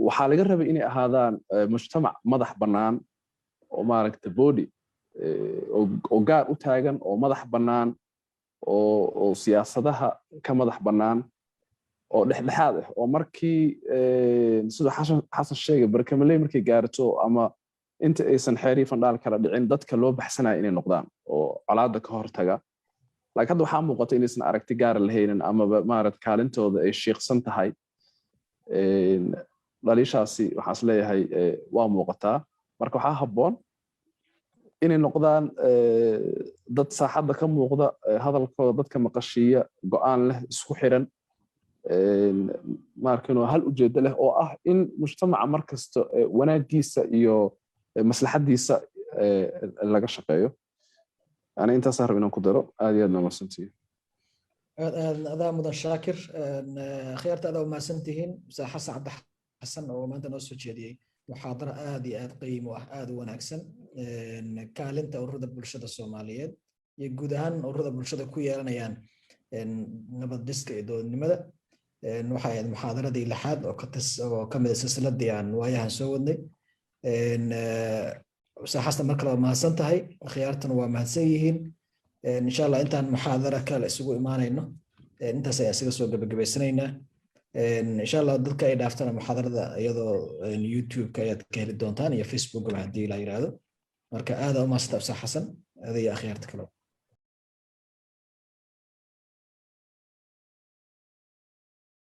waxaa laga rabay inay ahaadaan mujtamac madax bannaan oo maaragtay body oo gaar u taagan oo madax bannaan oo siyaasadaha ka madax bannaan oo dhexdhexaad ah oo markii sida xasan sheegay barkamaley markay gaarto ama inta aysan xeerii fandhaal kala dhicin dadka loo baxsanaya inay noqdaan oo colaadda ka hortaga laakiin hadda waxaa muuqata inaysan aragti gaar lahaynin amaba maaragtay kaalintooda ay shiiqsan tahay dhaliishaasi waxaan is leeyahay waa muuqataa marka waxaa habboon inay noqdaan dad saaxadda ka muuqda hadalkooda dadka maqashiiya go'aan leh isku xiran maarkano hal ujeedo leh oo ah in mujtamaca markasta wanaagiisa iyo maslaxadiisa laga shaqeeyo ana intaas rab inaan ku daro aad iyo aad mahadsantihiin adaa mudan shaakir khiyarta adaa mahadsantihiin xasan cabdi xasan oo maanta noo soo jeediyey muxaadaro aad iyo aad qiimo ah aad u wanaagsan kaalinta ururada bulshada Soomaaliyeed iyo guud ahaan ururada bulshada ku yeelanayaan nabad dhiska iyo dowladnimada waxay ahayd muxaadaradii lixaad oo ka mid ah silsiladii aan waayahan soo wadnay xasan mar kale waa mahadsan tahay khiyaartana waa mahadsan yihiin insha Allah intaan muxaadara kale isugu imaanayno intaas ayaan isaga soo gabagabaysanaynaa insha Allah dadka ay dhaaftana muxaadarada iyadoo YouTube-ka ayaad ka heli doontaan iyo Facebook-ga haddii la yiraahdo marka aad u mahadsan xasan adiga khiyaarta kale